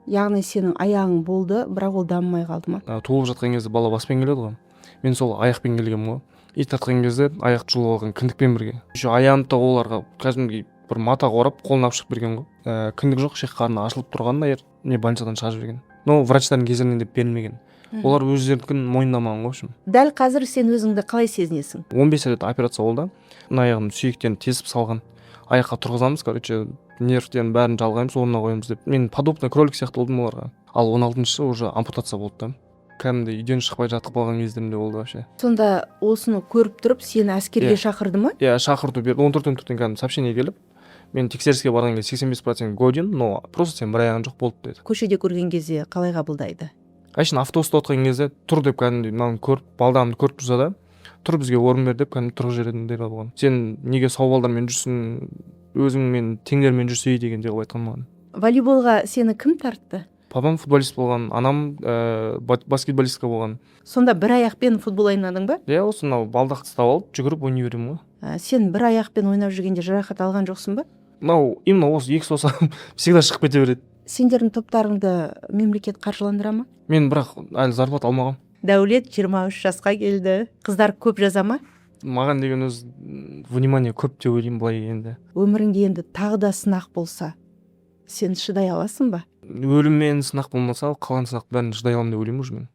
Яғни сенің аяғың болды, бірақ ол дамымай қалды ма? Туылып жатқан кезде бала баспен келеді ғой. Мен сол аяқпен келгенмін ғой. Ит тартқан кезде аяқ жұлып алған кіндікпен бірге. Еще аяғымды да оларға кәдімгідей бір мата орап қолына алып шығып берген ғой. Кіндік жоқ, ішек қарны ашылып тұрғанына не больницадан шығарып жіберген. Но врачтардың кесірінен деп берілмеген. Олар өздерінің мойындамаған ғой, в общем. Дәл қазір сен өзіңді қалай сезінесің? 15 рет операция болды. Мына аяғымды сүйектен тесіп салған. Аяққа тұрғызамыз, короче, нервтен бәрін жалғаймыз, орнына қоямыз деп. Мен подобный кролик сияқты болдым оларға. Ал 16-шы уже ампутация болды да. Кәдімгідей үйден шықпай жатып қалған кездерімде болды вообще. Сонда осыны көріп тұрып сені әскерге шақырды ма? Шақырту берді. 14-тен кәдімгі сообщение келіп, мен тексеріске барған кезде 85% годен, но просто сен бір аяғың жоқ болды деді. Көшеде көрген кезде қалай қабылдайды? Әшейін автобуста отырған кезде тұр деп кәдімгідей мынаны көріп, балдамды көріп тұрса да, тұр бізге орын бер деп кәдімгі тұрғызып жіберетін деп болған. Сен неге сау балдармен жүрсің, өзіңмен теңдермен жүрсе деген деп айтқан маған. Волейболға сені кім тартты? Папам футболист болған, анам баскетболистка болған. Сонда бір аяқпен футбол ойнадың ба? Осы мынау балдақты ұстап алып жүгіріп ойнай беремін ғой. Сен бір аяқпен ойнап жүргенде жарақат алған жоқсың ба? Именно осы екі саусағым всегда шығып кете береді. Сендердің топтарыңды мемлекет қаржыландыра ма? Мен бірақ әлі зарплат алмағам. Дәулет 23 жасқа келді. Қыздар көп жаза ма? Маған деген өз внимание көп деп ойлаймын былай енді. Өміріңде енді тағы да сынақ болса, сен шыдай аласың ба? Өліммен сынақ болмаса, қалған сынақ бәрін шыдай аламын деп ойлаймын уже мен.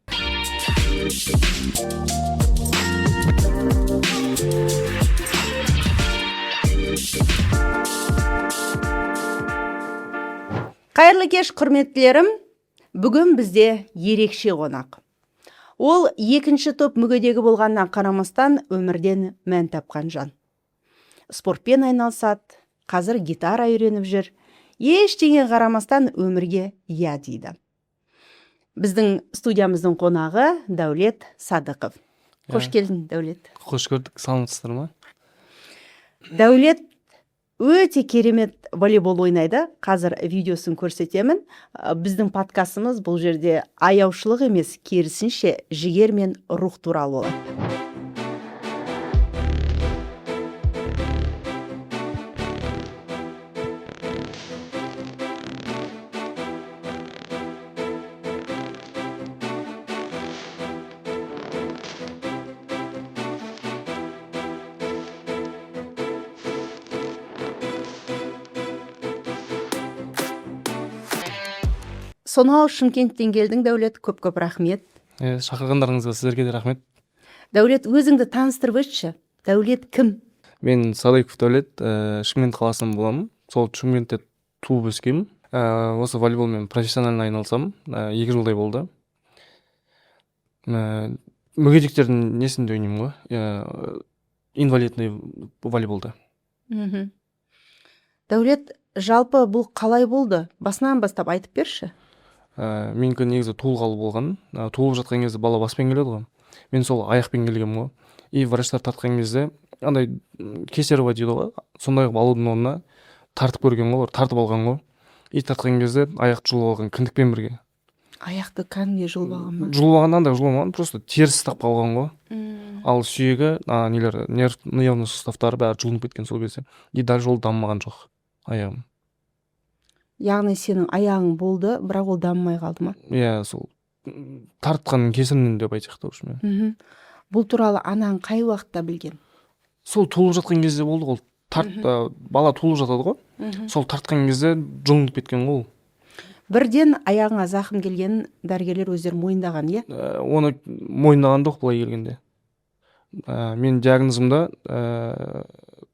Қайырлы кеш, құрметтілерім. Бүгін бізде ерекше қонақ. Ол екінші топ мүгедегі болғаннан қарамастан өмірден мән тапқан жан. Спортпен айналысады, қазір гитара үйреніп жүр. Ештеңе қарамастан өмірге иә дейді. Біздің студиямыздың қонағы Дәулет Садықов. Қош келдің, Дәулет. Қош көрдік, саламатсыздар ма? Дәулет өте керемет волейбол ойнайды. Қазір видеосын көрсетемін. Біздің подкастымыз бұл жерде аяушылық емес, керісінше жігер мен рух туралы болады. Сонау Шымкенттен келдің, Дәулет, көп рахмет. Шақырғандарыңызға сіздерге де рахмет. Дәулет, өзіңді таныстырып өтші. Дәулет кім? Мен Садықов Дәулет, Шымкент қаласынан боламын. Сол Шымкентте туып өскенмін. Осы волейболмен профессионально айналысамын. 2 жылдай болды. Мүгедектердің несінде ойнаймын ғой. Инвалидный волейболда. Дәулет, жалпы бұл қалай болды? Басынан бастап айтып берші. Менікі негізі туылғалы болған. Туылып жатқан кезде бала баспен келеді ғой. Мен сол аяқпен келгенмін ғой. И врачтар тартқан кезде андай кесарево дейді ғой. Сондай алудың орнына тартып көрген ғой, тартып алған ғой. И тартқан кезде аяқ жұлып алған кіндікпен бірге. Аяқты кәдімгі жұлып алған ма? Жұлып алғаннан да жұлып алған, просто теріс тап қалған ғой. Ал сүйегі, нервный суставтары бәрі жұлынып кеткен сол кезде. И дәл жол дамымаған жоқ аяғым. Яғни сенің аяғың болды, бірақ ол дамымай қалды ма? Сол тартқанның кесірінен деп айтайық та уж мен. Бұл туралы анаң қай уақытта білген? Сол туылып жатқан кезде болды ғой. Бала туылып жатады ғой. Сол тартқан кезде жұлынып кеткен ғой. Бірден аяғыңа зақым келгенін дәрігерлер өздері мойындаған, иә? Оны мойындаған жоқ былай келгенде. Мен диагнозымда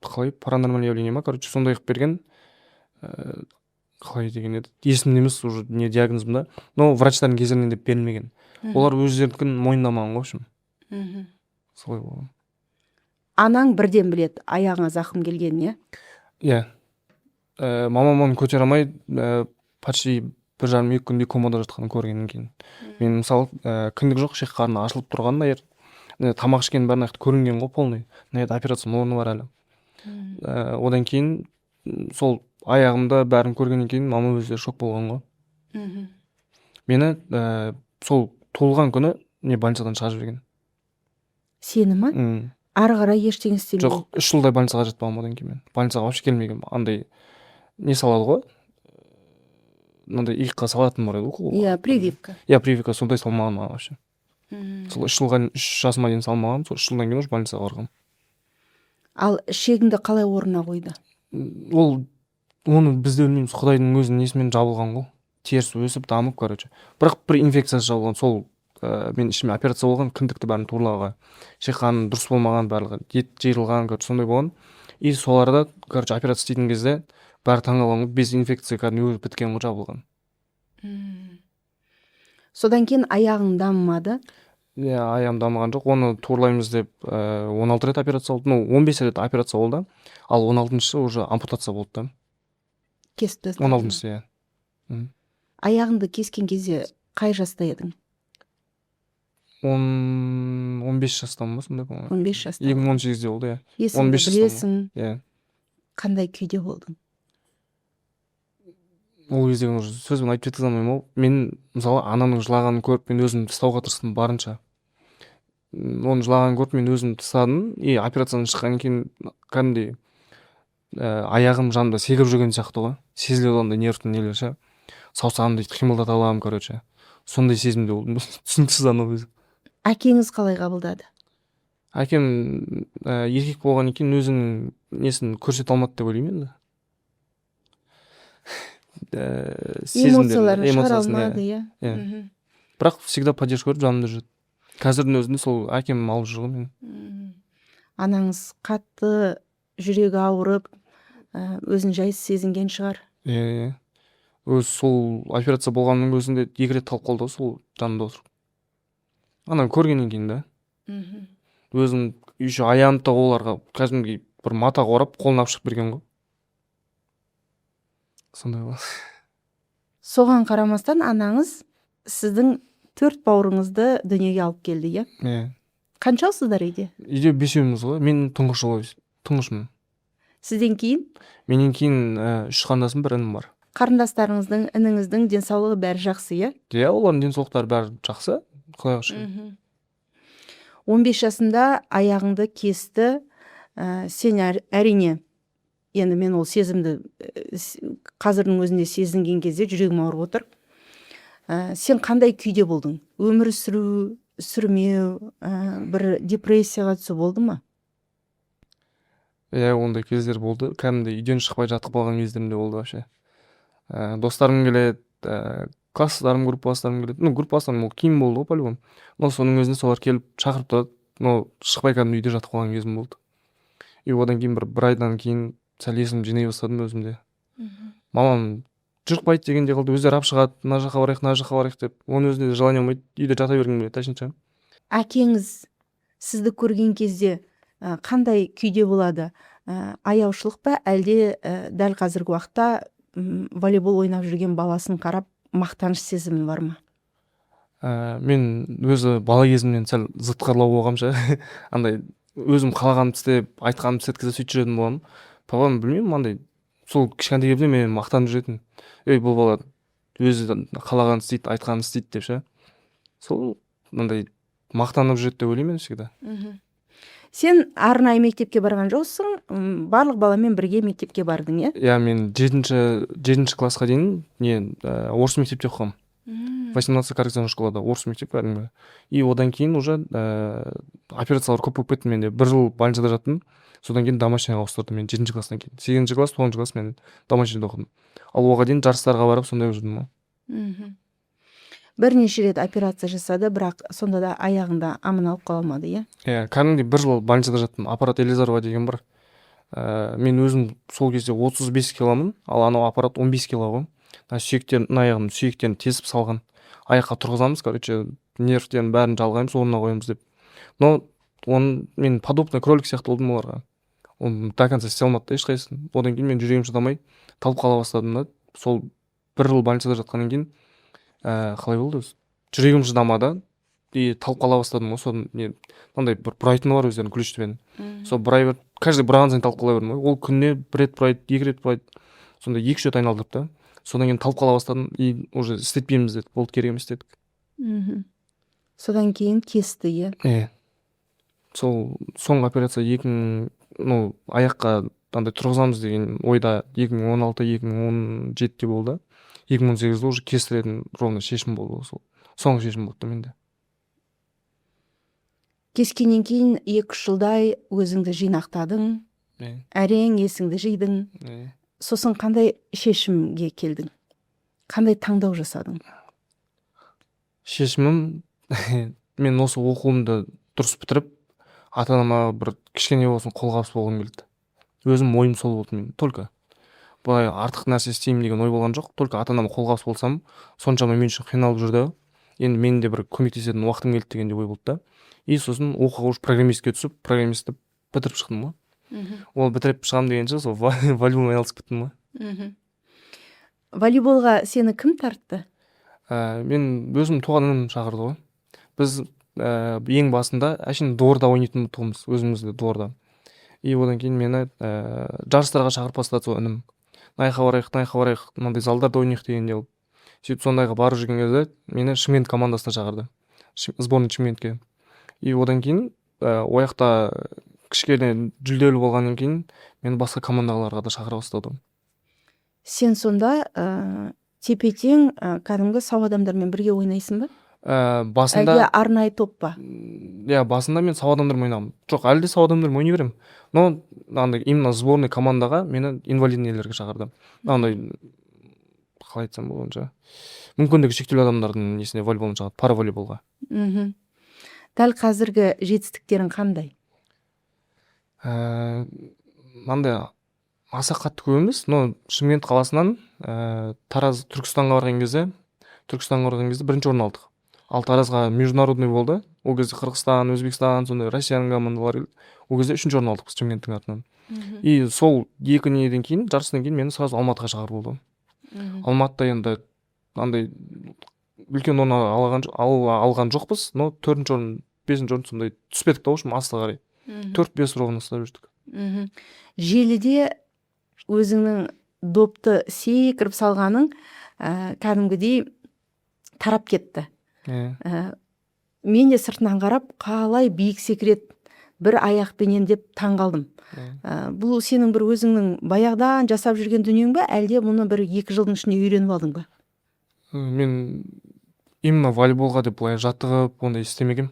қалай паранормальное явление ма, короче, сондай қылып берген. Қалай деген еді? Есімде емес уже не диагнозымда. Но врачтардың кесірінен деп берілмеген. Олар өздерінің мойындамаған ғой, в общем. Солай болған. Анаң бірден біледі аяғыңа зақым келгенін, иә? Мамам оны көтере алмай, почти 1,5-2 күндей комада жатқанын көргеннен кейін. Мен мысалы кіндік жоқ, ішек қарны ашылып тұрғанына тамақ ішкен бәрін көрінген ғой полный. Операцияның орны бар әлі. Одан кейін сол аяғымда бәрін көргеннен кейін мама өздері шок болған ғой. Мені сол туылған күні больницадан шығарып жіберген. Сені ма? Ары қарай ештеңе істемеген? Жоқ, 3 жылдай больницаға жатпағым одан кейін мен. Больницаға вообще келмеген. Андай не салады ғой? мындай иыққа салатын бар еді ғой. Иә, прививка. Иә, прививка сондай салмаған маған вообще. Сол 3 жасыма дейін салмаған, сол 3 жылдан кейін уже больницаға барғанмын. Ал ішегіңді қалай орнына қойды? Ол оны біз де білмейміз, Құдайдың өзінің несімен жабылған ғой. Теріс өсіп дамып, короче. Бірақ бір инфекциясы жабылған. Сол мен ішіме операция болған, кіндікті бәрін турлауға, шиқан дұрыс болмаған, барлығы ет жиырылған, короче, сондай болған. И соларда, короче, операция істейтін кезде бәрі таңғалған ғой, без инфекция кәдімгі өліп біткен ғой, жабылған. Содан кейін аяғың дамымады. Иә, аяғым дамыған жоқ. Оны турлаймыз деп 16 рет операция болды. Ну, 15 рет операция болды. Ал 16-шы уже ампутация болды да. Кесіп тастады. 16-шы, иә. Аяғыңды кескен кезде қай жаста едің? 15 жастан ба, сондай по-моему. 15 жаста. 2018-де болды, иә. Есіңді 15 жастан білесің, Иә. қандай күйде болдың? Ол кезде уже сөзбен айтып жеткізе алмаймын ғой. Мен мысалы анамның жылағанын көріп мен өзім тастауға тырыстым барынша. Оның жылағанын көріп мен өзім тастадым. И операциядан шыққаннан кейін кәдімгідей аяғым жанымда секіріп жүрген сияқты ғой. Сезіледі ондай нервтің нелері ше. Саусағымды қимылдата аламын, короче. Сондай сезімде болдым. Түсініксіз анау өзі. Әкеңіз қалай қабылдады? Әкем еркек болғаннан кейін өзінің несін көрсете алмады деп ойлаймын енді. Эмоцияларын шығара алмады, иә. Бірақ всегда поддержка беріп жанымда жүреді. Қазірдің өзінде сол әкем алып жүр ғой мені. Анаңыз қатты жүрегі ауырып, өзін жайсыз сезінген шығар. Иә. Өз сол операция болғанның өзінде 2 рет талып қалды ғой сол жанымда отырып. Ананы көргеннен кейін да. Өзім еще аяғымды да оларға кәдімгідей бір матаға орап қолын алып шығып берген ғой. Сондай ғой. Соған қарамастан анаңыз сіздің 4 бауырыңызды дүниеге алып келді, иә? Иә. Қаншаусыздар үйде? Үйде 5-еуміз ғой. Мен тұңғышмын. Сізден кейін? Менен кейін 3 қарындасым, 1 інім бар. Қарындастарыңыздың, ініңіздің денсаулығы бәрі жақсы, иә? Иә, олардың денсаулықтары бәрі жақсы. Құдайға шүкір. 15 жасында аяғыңды кесті. Сен әрине, енді мен ол сезімді қазірдің өзінде сезінген кезде жүрегім ауырып отыр. Сен қандай күйде болдың? Өмір сүрмеу, бір депрессияға түсу болды ма? Иә, ондай кездер болды. Кәдімгідей үйден шықпай жатып қалған кездерімде болды вообще. Достарым келеді, класстастарым, группаластарым келеді. Ну, группаластарым ол кейін болды ғой, по-любому. Но соның өзінде солар келіп шақырып тұрады. Но шықпай кәдімгі үйде жатып қалған кезім болды. И одан кейін бір айдан кейін сәл есім жинай бастадым өзімде. Мамам жүріп дегенде қалды. Өздері алып шығады, мына жаққа барайық деп. Оның өзінде желание болмайды. Үйде жата бергім келеді, тәшінші. Әкеңіз сізді көрген кезде қандай күйде болады? Аяушылық па, әлде дәл қазіргі уақытта волейбол ойнап жүрген баласын қарап мақтаныш сезімі бар ма? Мен өзі бала кезімнен сәл зытқарлау болғанша, андай өзім қалағанымды істеп, айтқанымды істеткізе сөйтіп жүретін болғанмын. Папам білмеймін, андай сол кішкентай кезде мен мақтанып жүретін. Бұл бала өзі қалағанын істейді, айтқанын істейді деп ше. Сол андай мақтанып жүреді деп ойлаймын всегда. Сен арнайы мектепке барған жоқсың, барлық баламен бірге мектепке бардың, иә? Иә, мен 7-ші классқа дейін орыс мектепте оқығам. 18 коррекционный школада орыс мектеп кәдімгі. И одан кейін уже операциялар көп болып кетті менде. 1 жыл больницада жаттым. Содан кейін домашняйға ауыстырдым мен 7-ші класстан кейін. 8-ші класс, 9-ші класс мен домашняйда оқыдым. Ал оған дейін жарыстарға барып сондай жүрдім ғой. Бірнеше рет операция жасады, бірақ сонда да аяғында аман алып қала алмады, иә? Иә, кәдімгідей 1 жыл больницада жаттым. Аппарат Елизарова деген бар. Мен өзім сол кезде 35 киломын, ал анау аппарат 15 кило ғой. Аяғым сүйектерін тесіп салған. Аяққа тұрғызамыз, короче, нервтерін бәрін жалғаймыз, орнына қоямыз деп. Но мен подобный кролик сияқты болдым оларға. Оны до конца істей алмады да ешқайсысын. Одан кейін мен жүрегім шыдамай талып қала бастадым да. Сол 1 жыл больницада жатқаннан кейін қалай болды өзі? Жүрегім шыдамады и талып қала бастадым ғой. Содан мынандай бір бұрайтыны бар өздерінің ключтімен. Сол бұрай беріп, каждый бұраған сайын талып қала бердім ғой. Ол күніне 1 рет бұрайды, 2 рет бұрайды. Сонда 2-3 рет айналдырып та. Содан кейін талып қала бастадым и уже істетпейміз деді. Болды, керек емес дедік. Содан кейін кесті, иә? Сол соңғы операция аяққа андай тұрғызамыз деген ойда 2016-2017-те болды. 2018-де уже кестіретін ровно шешім болды сол. Соңғы шешім болды да менде. Кескеннен кейін 2-3 жылдай өзіңді жинақтадың, әрең есіңді жидың. Сосын қандай шешімге келдің? Қандай таңдау жасадың? Шешімім мен осы оқуымды дұрыс бітіріп, ата-анама бір кішкене болсын қолғабыс болғым келді. Өзім ойым сол болды мен. Только былай артық нәрсе істеймін деген ой болған жоқ. Только ата-анама қолғабыс болсам, соншама мен үшін қиналып жүрді. Енді мен де бір көмектесетін уақытым келді деген ой болды да. И сосын оқуға уже программистке түсіп, программистті бітіріп шықтым ғой. Ол бітіріп шығам дегенше сол волейболмен айналысып кеттім ғой. Волейболға сені кім тартты? Мен өзім туған інім шақырды ғой. Біз ең басында әшейін дворда ойнайтын тұғымыз, өзімізде дворда. И одан кейін мені жарыстарға шақырып бастады сол інім. Найқа барайық, мынандай залдарда ойнайық дегенде. Сөйтіп сондайға барып жүрген кезде мені Шымкент командасына шақырды. Сборный Шымкентке. И одан кейін ояқта кішкене жүлделі болғаннан кейін мені басқа командаларға да шақыра бастады. Сен сонда тепе-тең кәдімгі сау адамдармен бірге ойнайсың ба? Басында әлде арнайы топ па? Басында мен сау адамдармен ойнағанмын. Жоқ, әлде сау адамдармен ойнай беремін. Но андай именно сборный командаға мені инвалидныйлерге шақырды. Андай қалай айтсам болғанша мүмкіндігі шектеулі адамдардың несіне волейболын шақырды, параволейболға. Дәл қазіргі жетістіктерің қандай? Мынандай аса қатты көп емес, но Шымкент қаласынан Тараз Түркістанға барған кезде бірінші орын алдық. Ал Таразға международный болды. Ол кезде Қырғызстан, Өзбекстан, сондай Россияның командалары. Ол кезде 3-ші орын алдық біз Шымкенттің атынан. И сол 2 неден кейін, жарыстан кейін мені сразу Алматыға шақырып болды. Алматыда енді андай үлкен орын алған жоқпыз, но 4-ші орын, 5-ші орын сондай түспедік та общем асты қарай. 4-5 ровно ұстап жүрдік. Желіде өзіңнің допты секіріп салғаның кәдімгідей тарап кетті. Мен де сыртынан қарап, қалай биік секірет бір аяқпенен деп таңғалдым. Бұл сенің бір өзіңнің баяғыдан жасап жүрген дүниең ба, әлде мұны бір 2 жылдың ішінде үйреніп алдың ба? Мен именно волейболға деп былай жаттығып, ондай істемегем.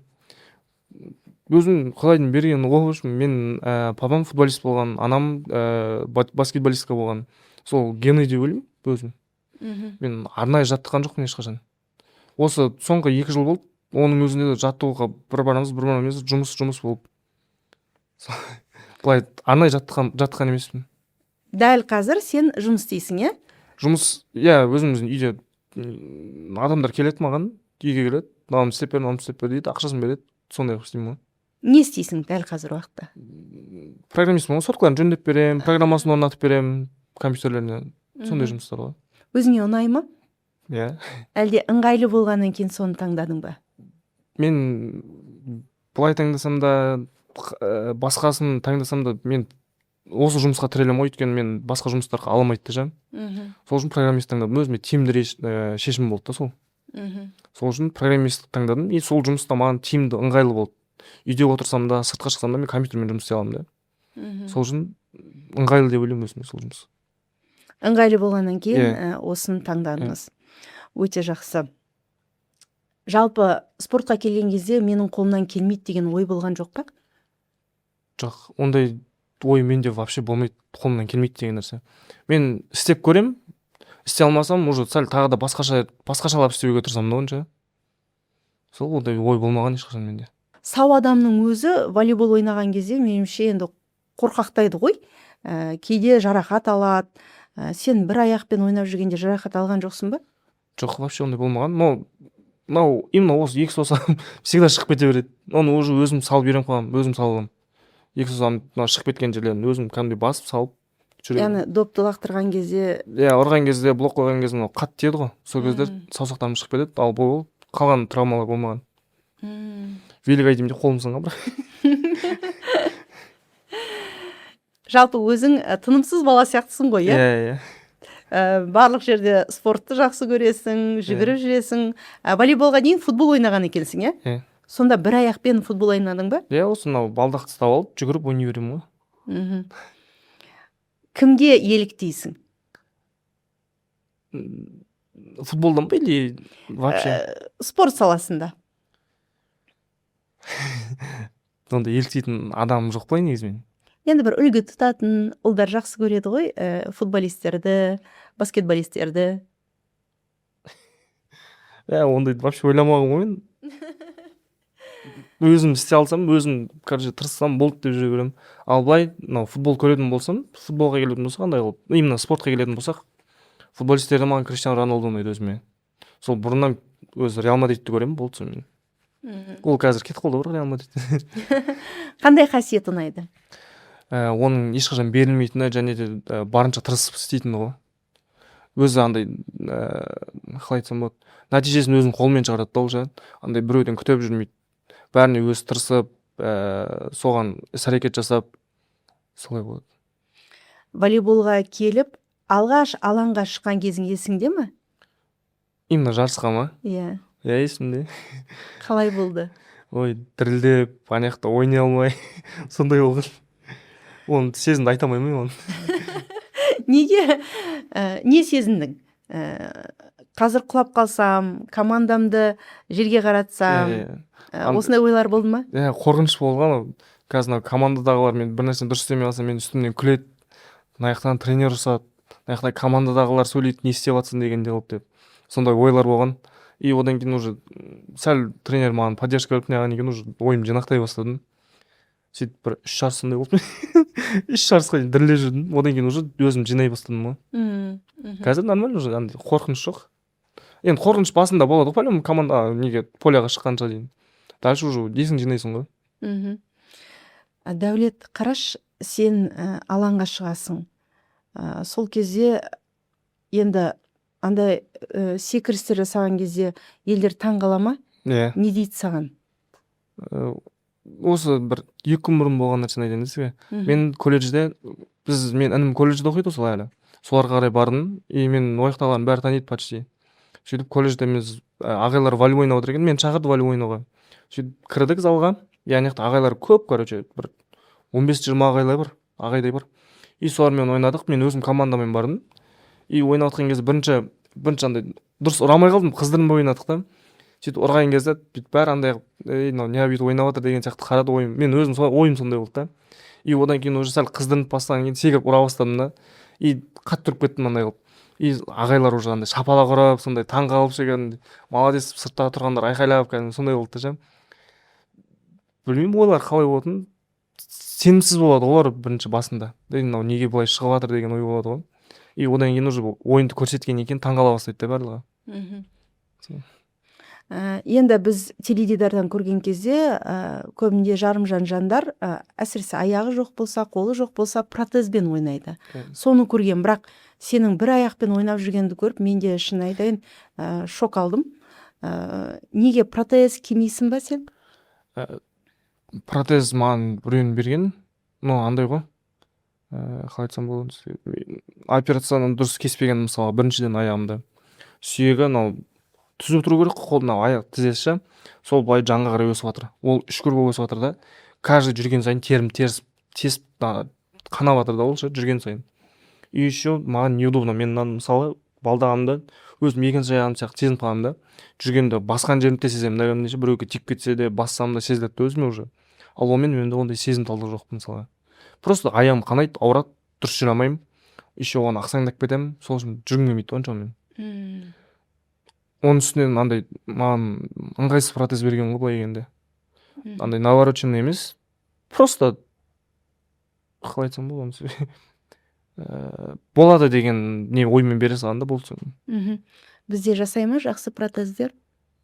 Өзім Құдайдың берген ол үшін мен папам футболист болған, анам баскетболистка болған. Сол гены деп ойлаймын өзім. Мен арнайы жаттыққан жоқпын ешқашан. Осы соңғы 2 жыл болды. Оның өзінде де жаттығуға бір барамыз, жұмыс болып. Былай арнайы жаттыққан емеспін. Дәл қазір сен жұмыс істейсің, е? Жұмыс, өзіміздің үйде адамдар келеді маған, үйге келеді, мынаны істеп бер дейді, ақшасын береді, сондай істеймін ғой. Не істейсің дәл қазір уақытта? Программистмін ғой, соткаларын жөндеп беремін, программасын орнатып беремін, компьютерлеріне, сондай жұмыстар ғой. Өзіңе ұнай ма? Әлде ыңғайлы болғаннан кейін соны таңдадың ба? Мен бұлай таңдасам да, басқасын таңдасам да, мен осы жұмысқа тірелем ғой, өйткені мен басқа жұмыстарға аламайды да. Сол үшін программист таңдадым. Өзіме тиімді шешім болды да сол. Сол үшін программист таңдадым. И сол жұмыста маған тиімді, ыңғайлы болды. Үйде отырсам да, сыртқа шықсам да, мен компьютермен жұмыс істей аламын да. Сол үшін ыңғайлы деп ойлаймын өзіме сол жұмыс. Ыңғайлы болғаннан кейін осыны таңдадыңыз. Өте жақсы. Жалпы спортқа келген кезде менің қолымнан келмейді деген ой болған жоқ па? Жоқ, ондай ой менде вообще болмайды, қолымнан келмейді деген нәрсе. Мен істеп көрем, істей алмасам, уже сәл тағы да басқашалап істеуге тырысамын да онша. Сол ондай ой болмаған ешқашан менде. Сау адамның өзі волейбол ойнаған кезде меніңше енді қорқақтайды ғой. Кейде жарақат алады. Сен бір аяқпен ойнап жүргенде жарақат алған жоқсың ба? Жоқ, вообще ондай болмаған. Но именно осы 2 саусағым всегда шығып кете береді. Оны уже өзім салып үйреніп қалғанмын, өзім салып аламын. 2 саусағым шығып кеткен жерлерін өзім кәдімгідей басып салып жүремін. Яғни допты лақтырған кезде, ұрған кезде, блок қойған кезде қатты тиеді ғой. Сол кезде саусақтарым шығып кетеді, ал бұл қалған травмалар болмаған. Велик айтайын деп қолым сынған бірақ. Жалпы өзің тынымсыз бала сияқтысың ғой, иә? Барлық жерде спортты жақсы көресің, жүгіріп жүресің. Волейболға дейін футбол ойнаған екенсің, е? Сонда бір аяқпен футбол ойнадың ба? Осы мынау балдақты ұстап алып, жүгіріп ойнай беремін ғой. Кімге еліктейсің? Футболдан ба или вообще? Спорт саласында. Ондай еліктейтін адам жоқ па негізінен? Енді бір үлгі тұтатын ұлдар жақсы көреді ғой, футболистерді, баскетболистерді. Ондайды вообще ойламағым ғой мен. Өзім істей алсам, өзім тырыссам болды деп жүре беремін. Ал былай, футбол көретін болсам, футболға келетін болсақ, қандай қылып, именно спортқа келетін болсақ, футболистерде маған Криштиану Роналду ұнайды өзіме. Сол бұрыннан өзі Реал Мадридті көремін, болды сонымен. Ол қазір кетіп қалды ғой Реал Мадрид. Қандай қасиет ұнайды? Оның ешқашан берілмейтіні және де барынша тырысып істейтіні ғой. Өзі андай, қалай айтсам болады, нәтижесін өзінің қолымен шығарады да, ол жа. Андай біреуден күтіп жүрмейді. Бәріне өзі тырысып, соған іс-әрекет жасап, солай болады. Волейболға келіп, алғаш алаңға шыққан кезің есіңде ме? Именно жарысқа ма? Иә. Есімде. Қалай болды? Ой, дірілдеп, анаяқта ойнай алмай, сондай болған. Оны сезімді айта алмаймын оны. Неге? Не сезіндің? Қазір құлап қалсам, командамды жерге қаратсам, осындай ойлар болды ма? Қорқыныш болған. Қазір командадағылар мен бір нәрсе дұрыс істемей қалсам, мен үстімнен күледі. Мынаяқтан тренер ұрсады, мынаяқта командадағылар сөйлейді, не істеп жатсың дегенде болып деп. Сондай ойлар болған. И одан кейін уже сәл тренер маған поддержка беріп неғаннан кейін уже ойымды жинақтай бастадым. Сөйтіп бір 3 жарысындай болды. 3 жарысқа дейін діріле жүрдім. Одан кейін уже өзім жинай бастадым ғой. Қазір нормально уже, қорқыныш жоқ. Енді қорқыныш басында болады ғой, по-любому команда неге поляға шыққанша дейін. Дальше уже есің жинайсың ғой. Дәулет, қараш, сен алаңға шығасың. Сол кезде енді андай секірістер жасаған кезде елдер таң қала ма? Не дейді саған? Осы бір 2 күн бұрын болған нәрсені айтайын сізге. Мен колледжде, мен інім колледжде оқиды осылай әлі. Соларға қарай бардым, и мен ояқтағылардың бәрі таниды почти. Сөйтіп колледжде ағайлар волейбол ойнап отыр екен, мен шақырды волейбол ойнауға. Сөйтіп кірдік залға, яғни ағайлар көп, короче, бір 15-20 ағайдай бар. И солармен ойнадық, мен өзім командамен бардым. И ойнап отқан кезде бірінші андай дұрыс ұрамай қалдым, қыздырынбай ойнадық та. Сөйтіп ұрған кезде бәрі андай не бүйтіп ойнап жатыр деген сияқты қарады ойым. Мен өзім ойым сондай болды да. И одан кейін уже сәл қыздырынып бастаған кейін секіріп ұра бастадым да. И қатты тұрып кеттім андай қылып. И ағайлар уже андай шапалақ ұрып, сондай таң қалып кәдімгідей молодец, сыртта тұрғандар айқайлап кәдімгі сондай болды да. Білмеймін олар қалай болатынын. Сенімсіз болады олар бірінші басында. Мынау неге бұлай шығып жатыр деген ой болады ғой. И одан кейін уже ойынды көрсеткен екен таң қала бастайды да барлығы. Енді біз теледидардан көрген кезде көбінде жарымжан жандар, әсіресе аяғы жоқ болса, қолы жоқ болса, протезбен ойнайды. Соны көрген, бірақ сенің бір аяқпен ойнап жүргенді көріп, мен де шын айтайын шок алдым. Неге протез кимейсің ба сен? Протез маған біреуін берген, андай ғой. Қалай айтсам болады, операцияны дұрыс кеспеген, мысалы біріншіден аяғымды сүйегі түзу тұру керек, қолына аяқ тізесі, сол былай жанға қарай өсіп жатыр. Ол үшкір болып өсіп жатыр да. Каждый жүрген сайын терім тесіп қанап жатыр да ол жүрген сайын. И еще маған неудобно. Мен мысалы балдағымда өзім екінші аяғым сияқты сезініп қаламын да. Жүргенде басқан жерімді де сеземін. Наверное, біреуге тиіп кетсе де бассам да сезіледі да өзіме уже. Ал онымен менде ондай сезімталдық жоқ мысалы. Просто аяғым қанайды, ауырады, дұрыс жүре алмаймын. Еще оған ақсаңдап кетемін. Сол үшін жүргім келмейді оншамен. Оның үстінен андай маған ыңғайсыз протез берген ғой былай дегенде. Андай навороченный емес. Просто қалай айтсам болады. Болады деген не оймен бере салған да болды. Бізде жасай ма жақсы протездер?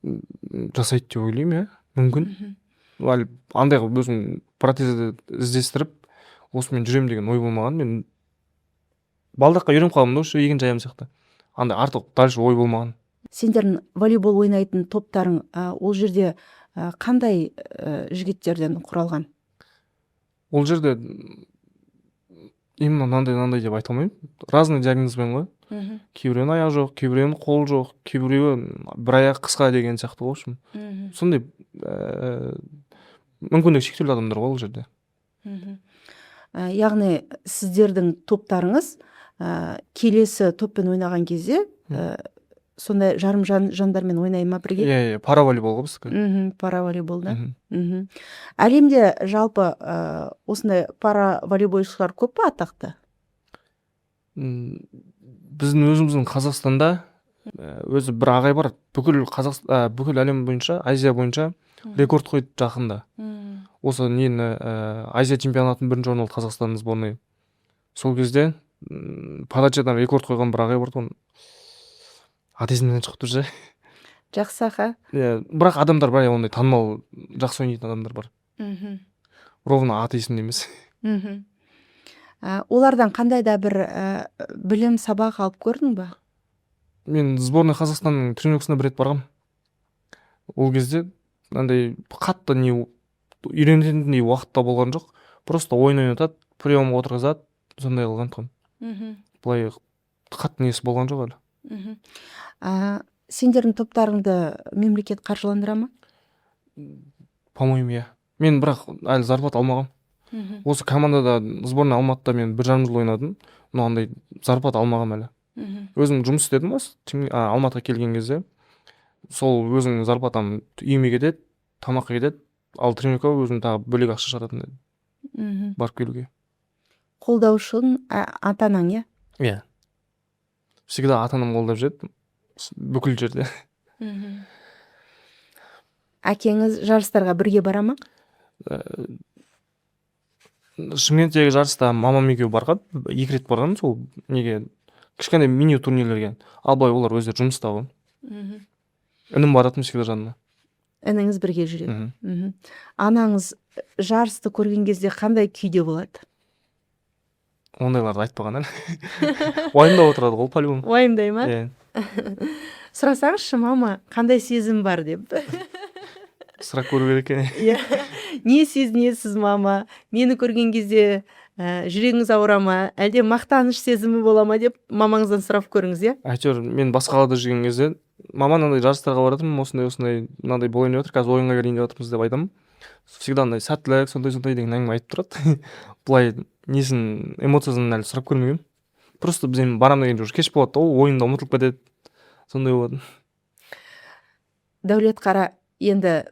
Жасайды деп ойлаймын, мүмкін. Андай өзім протезді іздестіріп, осымен жүремін деген ой болмаған. Мен балдаққа үйреніп қалдым да, екінші аяғым сияқты. Андай артық дальше ой болмаған. Сендердің волейбол ойнайтын топтарың ол жерде қандай жігіттерден құралған? Ол жерде именно мынандай деп айта алмаймын. Разный диагнозбен ғой. Кейбіреуінің аяғы жоқ, кейбіреуінің қолы жоқ, кейбіреуі бір аяқ қысқа деген сияқты ғой. Сондай мүмкіндігі шектеулі адамдар ғой ол жерде. Яғни сіздердің топтарыңыз келесі топпен ойнаған кезде сондай жарымжан жандармен ойнай ма бірге? Иә, параволейбол ғой біздікі. Параволейболда. Әлемде жалпы осындай параволейболшылар көп па атақты? Біздің өзіміздің Қазақстанда өзі бір ағай бар, бүкіл әлем бойынша, Азия бойынша рекорд қойды жақында. Осы нені Азия чемпионатын бірінші орын алды Қазақстанның сборной. Сол кезде подачадан рекорд қойған бір ағай бар, аты есімнен шығып тұр же. Жақсы аға. Бірақ адамдар бар, ондай танымал жақсы ойнайтын адамдар бар. Ровно аты есімде емес. Олардан қандай да бір білім сабақ алып көрдің ба? Мен сборной Қазақстанның тренировкасына бір рет барғам. Ол кезде андай қатты не үйренетіндей уақытта болған жоқ. Просто ойын ойнатады, прием отырғызады, сондай қылған тұғын. Былай қатты несі болған жоқ әлі. Сендердің топтарыңды мемлекет қаржыландыра ма? По-моему, иә. Мен бірақ әлі зарплат алмағам. Осы командада сборный Алматыда мен 1,5 жыл ойнадым, но андай зарплат алмағам әлі. Өзім жұмыс істедім Алматыға келген кезде. Сол өзімнің зарплатам үйіме кетеді, тамаққа кетеді, ал тренировкаға өзім тағы бөлек ақша шығаратын еді. Барып келуге. Қолдаушың ата-анаң, иә? Иә. Всегда ата-анам қолдап жүреді, бүкіл жерде. Әкеңіз жарыстарға бірге бара ма? Шымкенттегі жарыста мамам екеуі барған, 2 рет барған, сол неге кішкене мини турнирлерге. Ал былай олар өздері жұмыста ғой. Інім баратын всегда жанына. Ініңіз бірге жүреді. Анаңыз жарысты көрген кезде қандай күйде болады? Ондайларды айтпаған әлі. Уайымдап отырады ғой, по-любому. Уайымдай ма? Сұрасаңызшы, мама, қандай сезім бар деп. Сұрақ көру керек екен. Не сезінесіз, мама? Мені көрген кезде жүрегіңіз ауыра ма? Әлде мақтаныш сезімі бола ма деп мамаңыздан сұрап көріңіз, иә? Әйтеуір, мен басқа қалада жүрген кезде, мама, мынандай жарыстарға баратырмын, осындай мынандай болайын деп жатыр, қазір ойынға келейін деп жатырмыз деп айтамын. Всегда андай сәттілік, сондай деген әңгіме айтып тұрады. Былай несін, эмоциясын әлі сұрап көрмегенмін. Просто біз барам деген уже кеш болады, ойында ұмытылып кетеді. Сондай болады. Дәулет қара, енді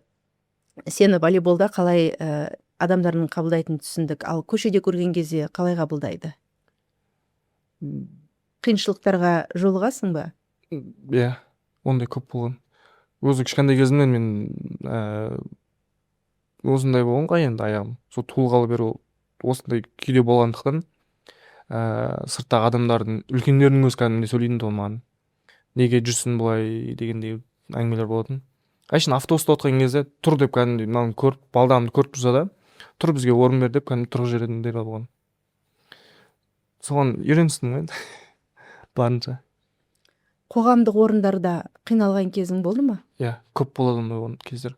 сені волейболда қалай адамдардың қабылдайтынын түсіндік, ал көшеде көрген кезде қалай қабылдайды? Қиыншылықтарға жолығасың ба? Иә, ондай көп болған. Өзі кішкентай кезімнен мен осындай болған ғой енді аяғым. Сол туылғалы бері осындай күйде болғандықтан сырттағы адамдардың, үлкендердің өзі кәдімгідей сөйлейтін тұғын маған. Неге жүрсің бұлай дегендей әңгімелер болатын. Әшін автобуста отырған кезде тұр деп кәдімгідей мынаны көріп, балдамды көріп тұрса да, тұр бізге орын бер деп кәдімгідей тұрғызып жіберетіндей болған. Соған үйреністім ғой. Барынша. Қоғамдық орындарда қиналған кезің болды ма? Иә, көп болады ондай кездер.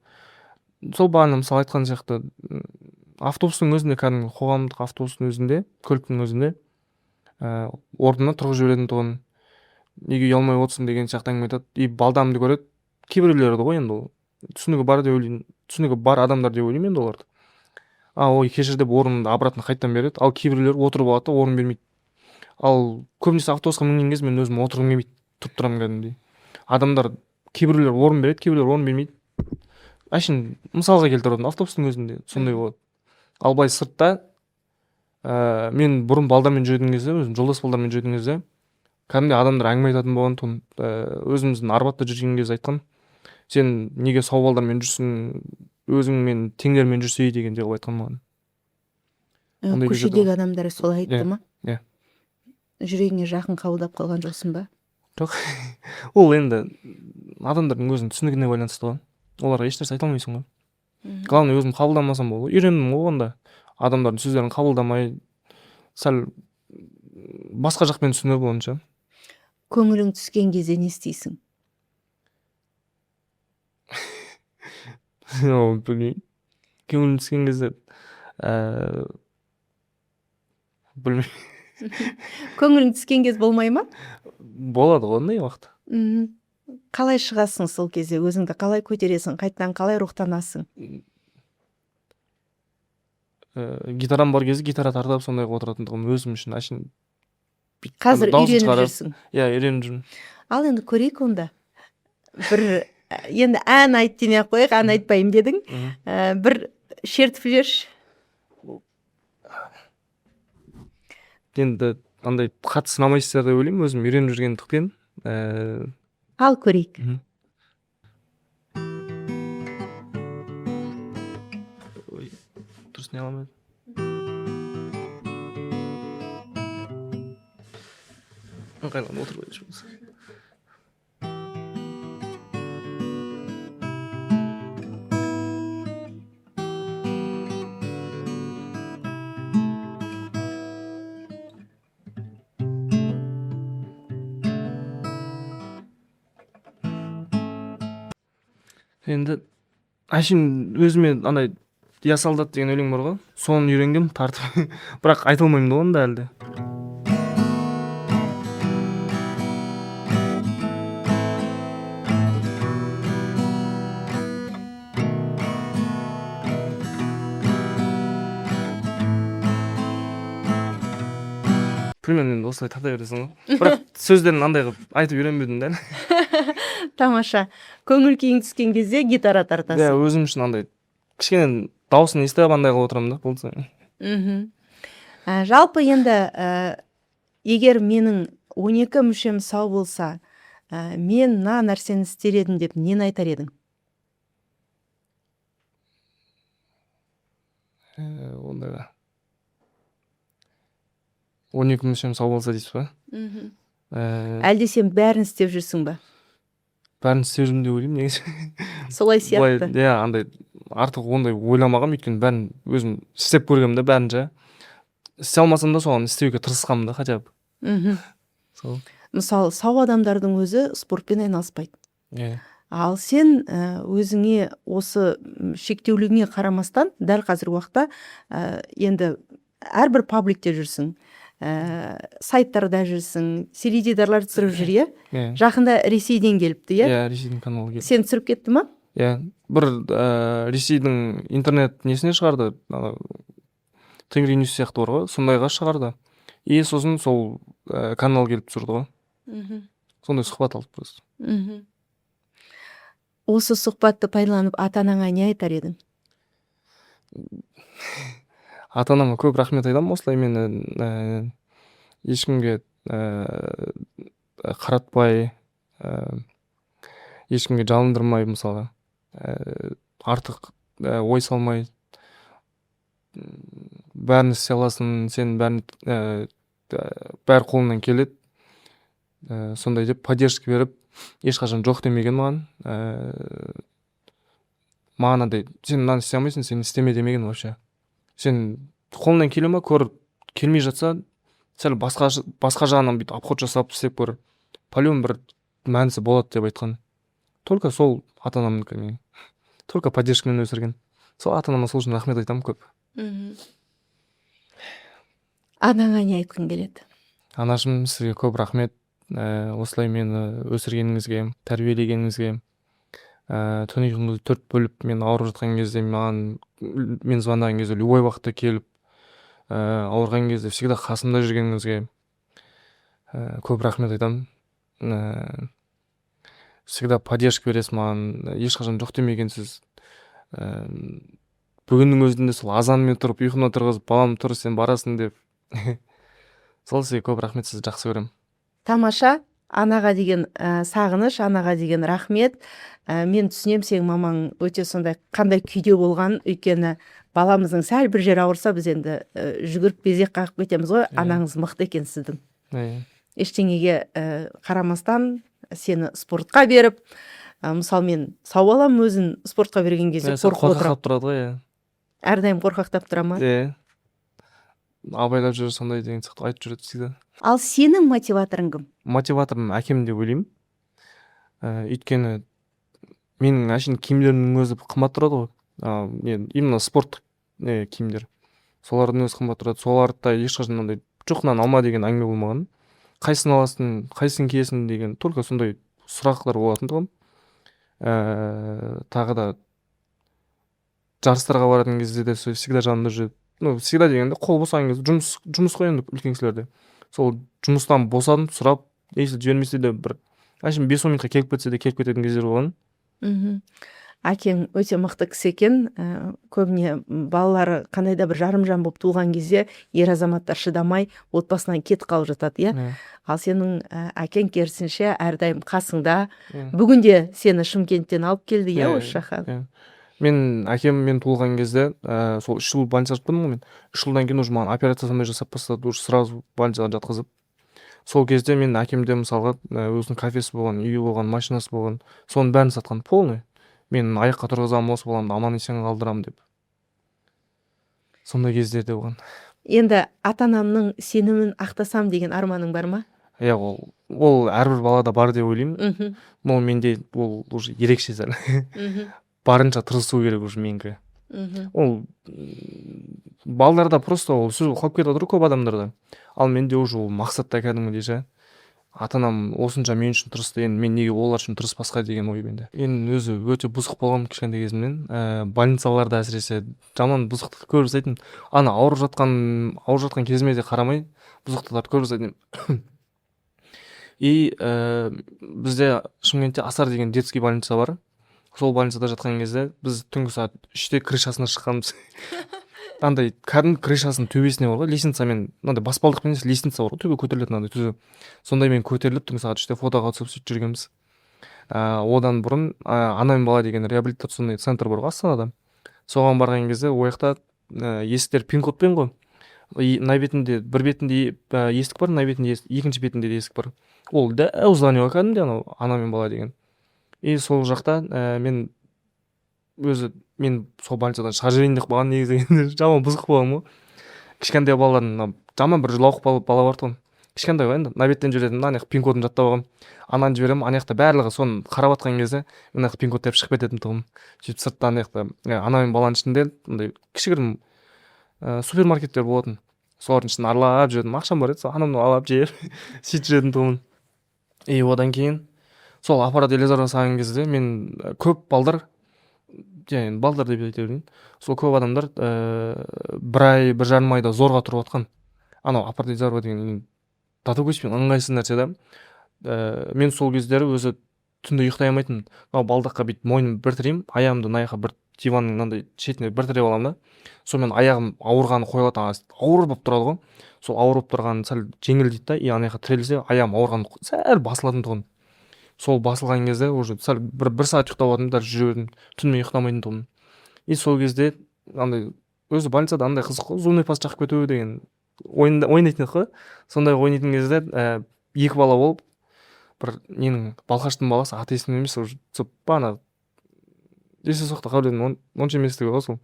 Сол бағана мысалы айтқан сияқты автобустың өзінде, кәдімгі қоғамдық автобустың өзінде, көліктің өзінде орнына тұрғызып жіберетін тұғын. Неге ұялмай отырсың деген сияқты әңгіме айтады. И балдамды көреді. Кейбіреулері ғой енді ол. Түсінігі бар деп ойлаймын. Түсінігі бар адамдар деп ойлаймын енді оларды. Ой, кешір деп орынды обратно қайттан береді. Ал кейбіреулер отырып алады да орын бермейді. Ал көбінесе автобусқа мінген кезде мен өзім отырғым келмейді. Тұрып тұрамын кәдімгідей. Адамдар кейбіреулер орын береді, кейбіреулер орын бермейді. Әшін мысалға келтірдім, автобустың өзінде сондай болады. Ал былай сыртта мен бұрын балдармен жүрген кезде, өзім жолдас балдармен жүрген кезде кәдімгідей адамдар әңгіме айтатын болған тұғын. Өзіміздің Арбатта жүрген кезде айтқан, сен неге сау балдармен жүрсің, өзіңмен теңдермен жүрсей дегенде қылып айтқан маған. Көшедегі адамдар солай айтты ма? Иә. Жүрегіңе жақын қабылдап қалған жоқсың ба? Жоқ. Ол енді адамдардың өзінің түсінігіне байланысты ғой. Оларға ешнәрсе айта алмайсың ғой. Главное, өзім қабылдамасам болды. Үйрендім ғой онда. Адамдардың сөздерін қабылдамай, сәл басқа жақпен түсіну бойынша. Көңілің түскен кезде не істейсің? Білмеймін. Көңілім түскен кезде білмеймін. Көңілің түскен кез болмай ма? Болады ғой ондай уақыт. Қалай шығасың сол кезде? Өзіңді қалай көтересің? Қайттан қалай рухтанасың? Гитарам бар кезде гитара тартып сондай отыратындығым өзім үшін әшін. Қазір үйреніп жүрсің? Иә, үйреніп жүрмін. Ал енді көрейік онда. Бір енді ән айт демей ақ қояйық, ән айтпаймын дедің. Бір шертіп жіберші. Енді андай қатты сынамайсыздар деп ойлаймын, өзім үйреніп жүргендіктен. Ал көрейік. Дұрыс не аламын. Ыңғайланып отырып айтшы. Енді әшейін өзіме андай я солдат деген өлең бар ғой, соны үйренгем, тартып. Бірақ айта алмаймын да оны да әлде. Білмеймін, енді осылай тарта бересің ғой. Бірақ сөздерін андай қылып айтып үйренбедім да. Тамаша. Көңіл күйің түскен кезде гитара тартасың. Иә, өзім үшін андай кішкене дауысын естіп андай қылып отырамын да, болса. Жалпы енді егер менің 12 мүшем сау болса, мен мына нәрсені істер едім деп нені айтар едің? Онда 12 мүшем сау болса дейсіз ба? Әлде сен бәрін істеп жүрсің ба? Бәрін істеп жүрмін деп ойлаймын негізі. Солай сияқты. Иә, андай артық ондай ойламағам, өйткені бәрін өзім істеп көргем да, бәрін жа. Істей алмасам да соған істеуге тырысқам да, хотя бы. Мысалы, сау адамдардың өзі спортпен айналыспайды. Иә. Ал сен өзіңе осы шектеулігіңе қарамастан дәл қазір уақытта енді әрбір пабликте жүрсің, сайттарда жүрсің, теледидарлар түсіріп жүр, иә? Жақында Ресейден келіпті, иә? Иә, Ресейдің каналы келіпті. Сен түсіріп кетті ма? Иә, бір Ресейдің интернет несіне шығарды, Тенгри Ньюс сияқты бар ғой, сондайға шығарды. И сосын сол канал келіп түсірді ғой. Сондай сұхбат алып просто. Осы сұхбатты пайдаланып ата-анаңа не айтар едің? Ата-анама көп рахмет айтамын, осылай мені ешкімге қаратпай, ешкімге жалындырмай, мысалы, артық ой салмай, бәрін істей аласың, сен бәрі қолыңнан келеді, сондай деп поддержка беріп, ешқашан жоқ демеген маған. Маған андай, сен мынаны істей алмайсың, сен істеме демеген вообще. Сен қолыңнан келе ма, көр, келмей жатса, сәл басқа жағынан бүйтіп обход жасап істеп көр. По-любому бір мәнісі болады деп айтқан. Только сол ата-анамдікі. Только поддержкамен өсірген. Сол ата-анама сол үшін рахмет айтамын көп. Анаңа не айтқың келеді? Анашым, сізге көп рахмет. Осылай мені өсіргеніңізге, тәрбиелегеніңізге. Түні күнгі 4 бөліп мен ауырып жатқан кезде мен звондаған кезде любой уақытта келіп, ауырған кезде всегда қасымда жүргеніңізге көп рахмет айтамын. Всегда поддержка бересіз маған, ешқашан жоқ демегенсіз. Бүгіннің өзінде сол азанмен тұрып, ұйқымнан тұрғызып, балам тұр, сен барасың деп. Сол сізге көп рахмет, сізді жақсы көремін. Тамаша. Анаға деген сағыныш, анаға деген рахмет. Мен түсінем, сен мамаң өте сондай қандай күйде болған, өйткені баламыздың сәл бір жер ауырса, біз енді жүгіріп безек қағып кетеміз ғой, анаңыз мықты екен сіздің. Ештеңеге қарамастан сені спортқа беріп, мысалы мен сау балам өзін спортқа берген кезде қорқып отырамын. Қорқақтап тұрады ғой. Әрдайым қорқақтап тұра ма? Абайлап жүр, сондай деген сияқты айтып жүреді всегда. Ал сенің мотиваторың кім? Мотиваторым әкем деп ойлаймын. Өйткені менің әшейін киімдерімнің өзі қымбат тұрады ғой. Именно спорттық киімдер. Солардың өзі қымбат тұрады. Соларды ешқашан андай жоқынан алма деген әңгіме болмаған. Қайсысын аласың, қайсысын киесің деген только сондай сұрақтар болатын тұғым. Тағы да жарыстарға баратын кезде де всегда жанымда жүреді. Всегда дегенде қол босаған кезде жұмыс қой енді үлкен кісілерде. Сол жұмыстан босадым, сұрап, если жібермесе де бір әшейін 5-10 минутқа келіп кетсе де келіп кететін кездер болған. Мгм. Әкең өте мықты кісі екен. Көбіне балалары қандай да бір жарымжан болып туылған кезде ер азаматтар шыдамай отбасынан кетіп қалып жатады, иә. Иә. Ал сенің әкең керісінше әрдайым қасыңда. Иә. Бүгінде сені Шымкенттен алып келді, иә, Иә, осы жаққа. иә. Мен туылған кезде сол 3 жыл больницада жатпадым ғой мен. 3 жылдан кейін уже маған операция жасап бастады, уже сразу больницаға жатқызып. Сол кезде мен әкемде мысалға өзінің кафесі болған, үйі болған, машинасы болған, соның бәрін сатқан полный. Мен аяққа тұрғызамын, осы баламды аман есен қалдырамын деп. Сондай кездерде болған. Енді ата-анамның сенімін ақтасам деген арманың бар ма? Иә, ол әрбір балада бар деп ойлаймын. Мхм. Но менде ол уже ерекше сәл. Мхм. Барынша тырысу керек уже менікі. Мхм. Ол балаларда просто ол сөз қалып кетіп отыр көп адамдарда. Ал менде уже ол мақсатта кәдімгідей ше. Ата-анам осынша мен үшін тырысты, енді мен неге олар үшін тырыспасқа деген ой менде. Енді өзі өте бұзық болған кішкентай кезімнен. Больницаларда әсіресе жаман бұзықтық көп жасайтын. Ана ауырып жатқан кезіме де қарамай бұзықтықтарды көп жасайтын. И бізде Шымкентте Асар деген детский больница бар. Сол больницада жатқан кезде біз түнгі сағат 3-те крышасына шыққанбыз. Андай кәдімгі крышасының төбесіне бар ғой, лестницамен, мынандай баспалдақпен емес, лестница бар ғой, төбе көтерілетін андай түзу. Сондаймен көтеріліп түнгі сағат 3-те фотоға түсіп сөйтіп жүргенбіз. Одан бұрын ана мен бала деген реабилитационный центр бар ғой Астанада. Соған барған кезде ол жақта есіктер пин-кодпен ғой. Мына бетінде бір бетінде есік бар, мына бетінде екінші бетінде де есік бар. Ол дәу здание кәдімгідей анау ана мен бала деген. И сол жақта мен сол больницадан шыға жіберейін деп қалған, негізі жаман бұзық болған ғой. Кішкентай балалардың жаман бір жылауық бала бар тұғын. Кішкентай ғой енді, мына беттен жүретін, ана жақ пин-кодын жаттап алғам. Ананы жіберемін, ана жақта барлығы соны қарап жатқан кезде мен ана жақта пин-код деп шығып кететін тұғым. Сөйтіп сыртта ана жақта ана мен баланың ішінде андай кішігірім супермаркеттер болатын. Солардың ішін аралап жүрдім, ақшам бар еді, сол анамды алып жеп сөйтіп жүретін тұғым. И одан кейін сол аппарат Елизарға салған кезде мен көп балдар, енді балдар деп айта берейін, сол көп адамдар бір ай, 1,5 айда зорға тұрып атқан. Анау аппарат Елизарға деген тату-көшпен ыңғайсыз нәрсе да. Мен сол кездері өзі түнде ұйықтай алмайтын. Балдаққа бүйтіп мойнымды бір тіреймін, аяғымды мына жаққа бір диванның мынандай шетіне бір тіреп аламын да. Сонымен аяғым ауырғаны қойып ауыр болып тұрады ғой. Сол ауыр болып тұрғаны сәл жеңілдейді да, и ана жаққа тірелсе аяғым ауырғаны сәл басылатын тұғын. Сол басылған кезде уже сәл бір сағат ұйықтап алдым, даже жүрдім, түнімен ұйықтамайтын тұғым. И сол кезде андай өзі больницада андай қызық қой, зубной паста жақып кету деген ойнайтын қой. Сондай ойнайтын кезде екі бала болып, бір ненің Балқаштың баласы, аты есімде емес, уже бана есе соқты қабілетін онша еместігі ғой сол.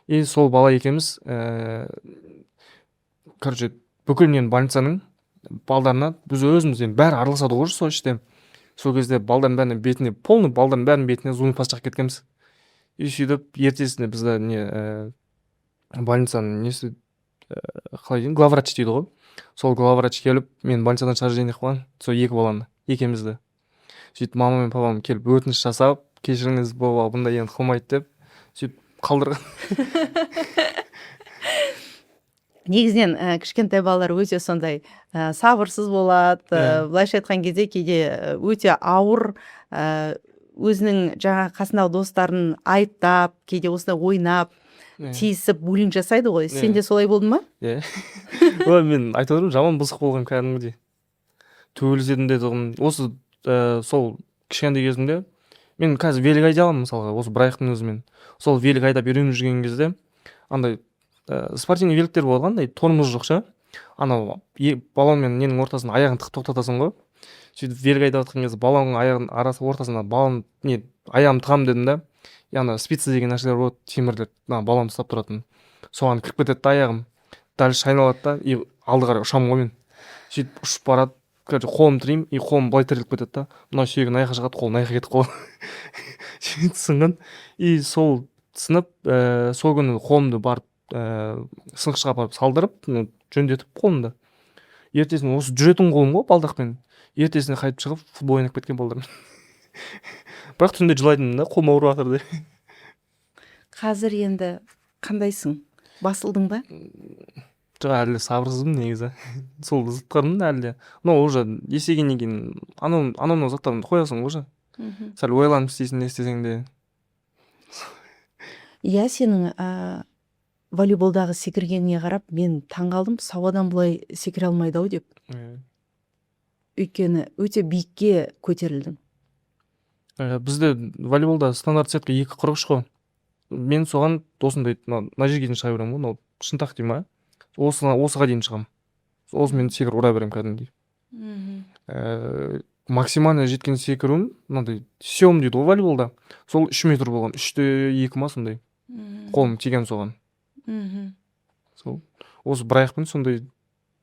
И сол бала екеміз короче бүкіл ненің больницаның балдарына біз өзіміз енді бәрі араласады ғой сол іште. Сол кезде балдардың бәрінің бетіне, полный балдардың бәрінің бетіне зубный паста жақып кеткенбіз. И сөйтіп ертесінде бізді больницаның несі қалай дейін, главврач дейді ғой. Сол главврач келіп, мен больницадан шығарып жіберейін деп қалған. Сол екі баланы, екеумізді. Сөйтіп мама мен папам келіп өтініш жасап, кешіріңіз баба, бұндай енді қылмайды деп, сөйтіп қалдырған. Негізінен кішкентай балалар өте сондай сабырсыз болады. Былайша айтқан кезде кейде өте ауыр, өзінің жаңа қасындағы достарын айыптап, кейде осында ойнап, тиісіп, буллинг жасайды ғой. Сенде солай болды ма? Иә. Мен айтып отырмын, жаман бұзық болған кәдімгідей. Төбелесетін де тұғым. Осы сол кішкентай кезімде мен қазір велик айдай аламын, мысалға, осы бір аяқтың өзімен. Сол велик айдап үйреніп жүрген кезде андай спортивный великтер болады, андай тормоз жоқ ша. Анау балон мен ненің ортасына аяғын тығып тоқтатасың ғой. Сөйтіп велик айдап жатқан кезде балонның аяғының арасы ортасына балон аяғымды тығамын дедім да. Яғни спица деген нәрселер болады, темірлер, балонды ұстап тұратын. Соған кіріп кетеді да аяғым. Дальше айналады да, и алды қарай ұшамын ғой мен. Сөйтіп ұшып барады, қолым тіреймін, и қолым былай тіреліп кетеді да. Мынау сүйегін аяққа жығады, қолым аяққа кетіп қалады. Сөйтіп сынған. И сол сынып, сол күні қолымды барып сынықшыға апарып салдырып, жөндетіп қолымды. Ертесіне осы жүретін қолым ғой балдақпен. Ертесіне қайтып шығып футбол ойнап кеткен балдармен. Бірақ түнде жылайтынмын да, қолым ауырып жатыр деп. Қазір енді қандайсың? Басылдың ба? жоқ әлі сабырсызбын негізі сол заттардың әлі но уже есейгеннен кейін анау заттарды қоясың ғой уже сәл ойланып істейсің не істесең де. Иә, сенің волейболдағы секіргеніңе қарап мен таңғалдым, сау адам бұлай секіре алмайды ау деп. Өйткені өте биікке көтерілдің. Бізде волейболда стандарт сетка 2.43 қой. Мен соған осындай мына жерге дейін шыға беремін ғой, мынау шынтақ дей ма? Осыға дейін шығамын. Осымен секіріп ұра беремін кәдімгідей. Максимально жеткен секіруім мынандай сеом дейді ғой волейболда. Сол 3 метр болған. 3.2 ма сондай. Қолым тиген соған. Сол осы бір аяқпен сондай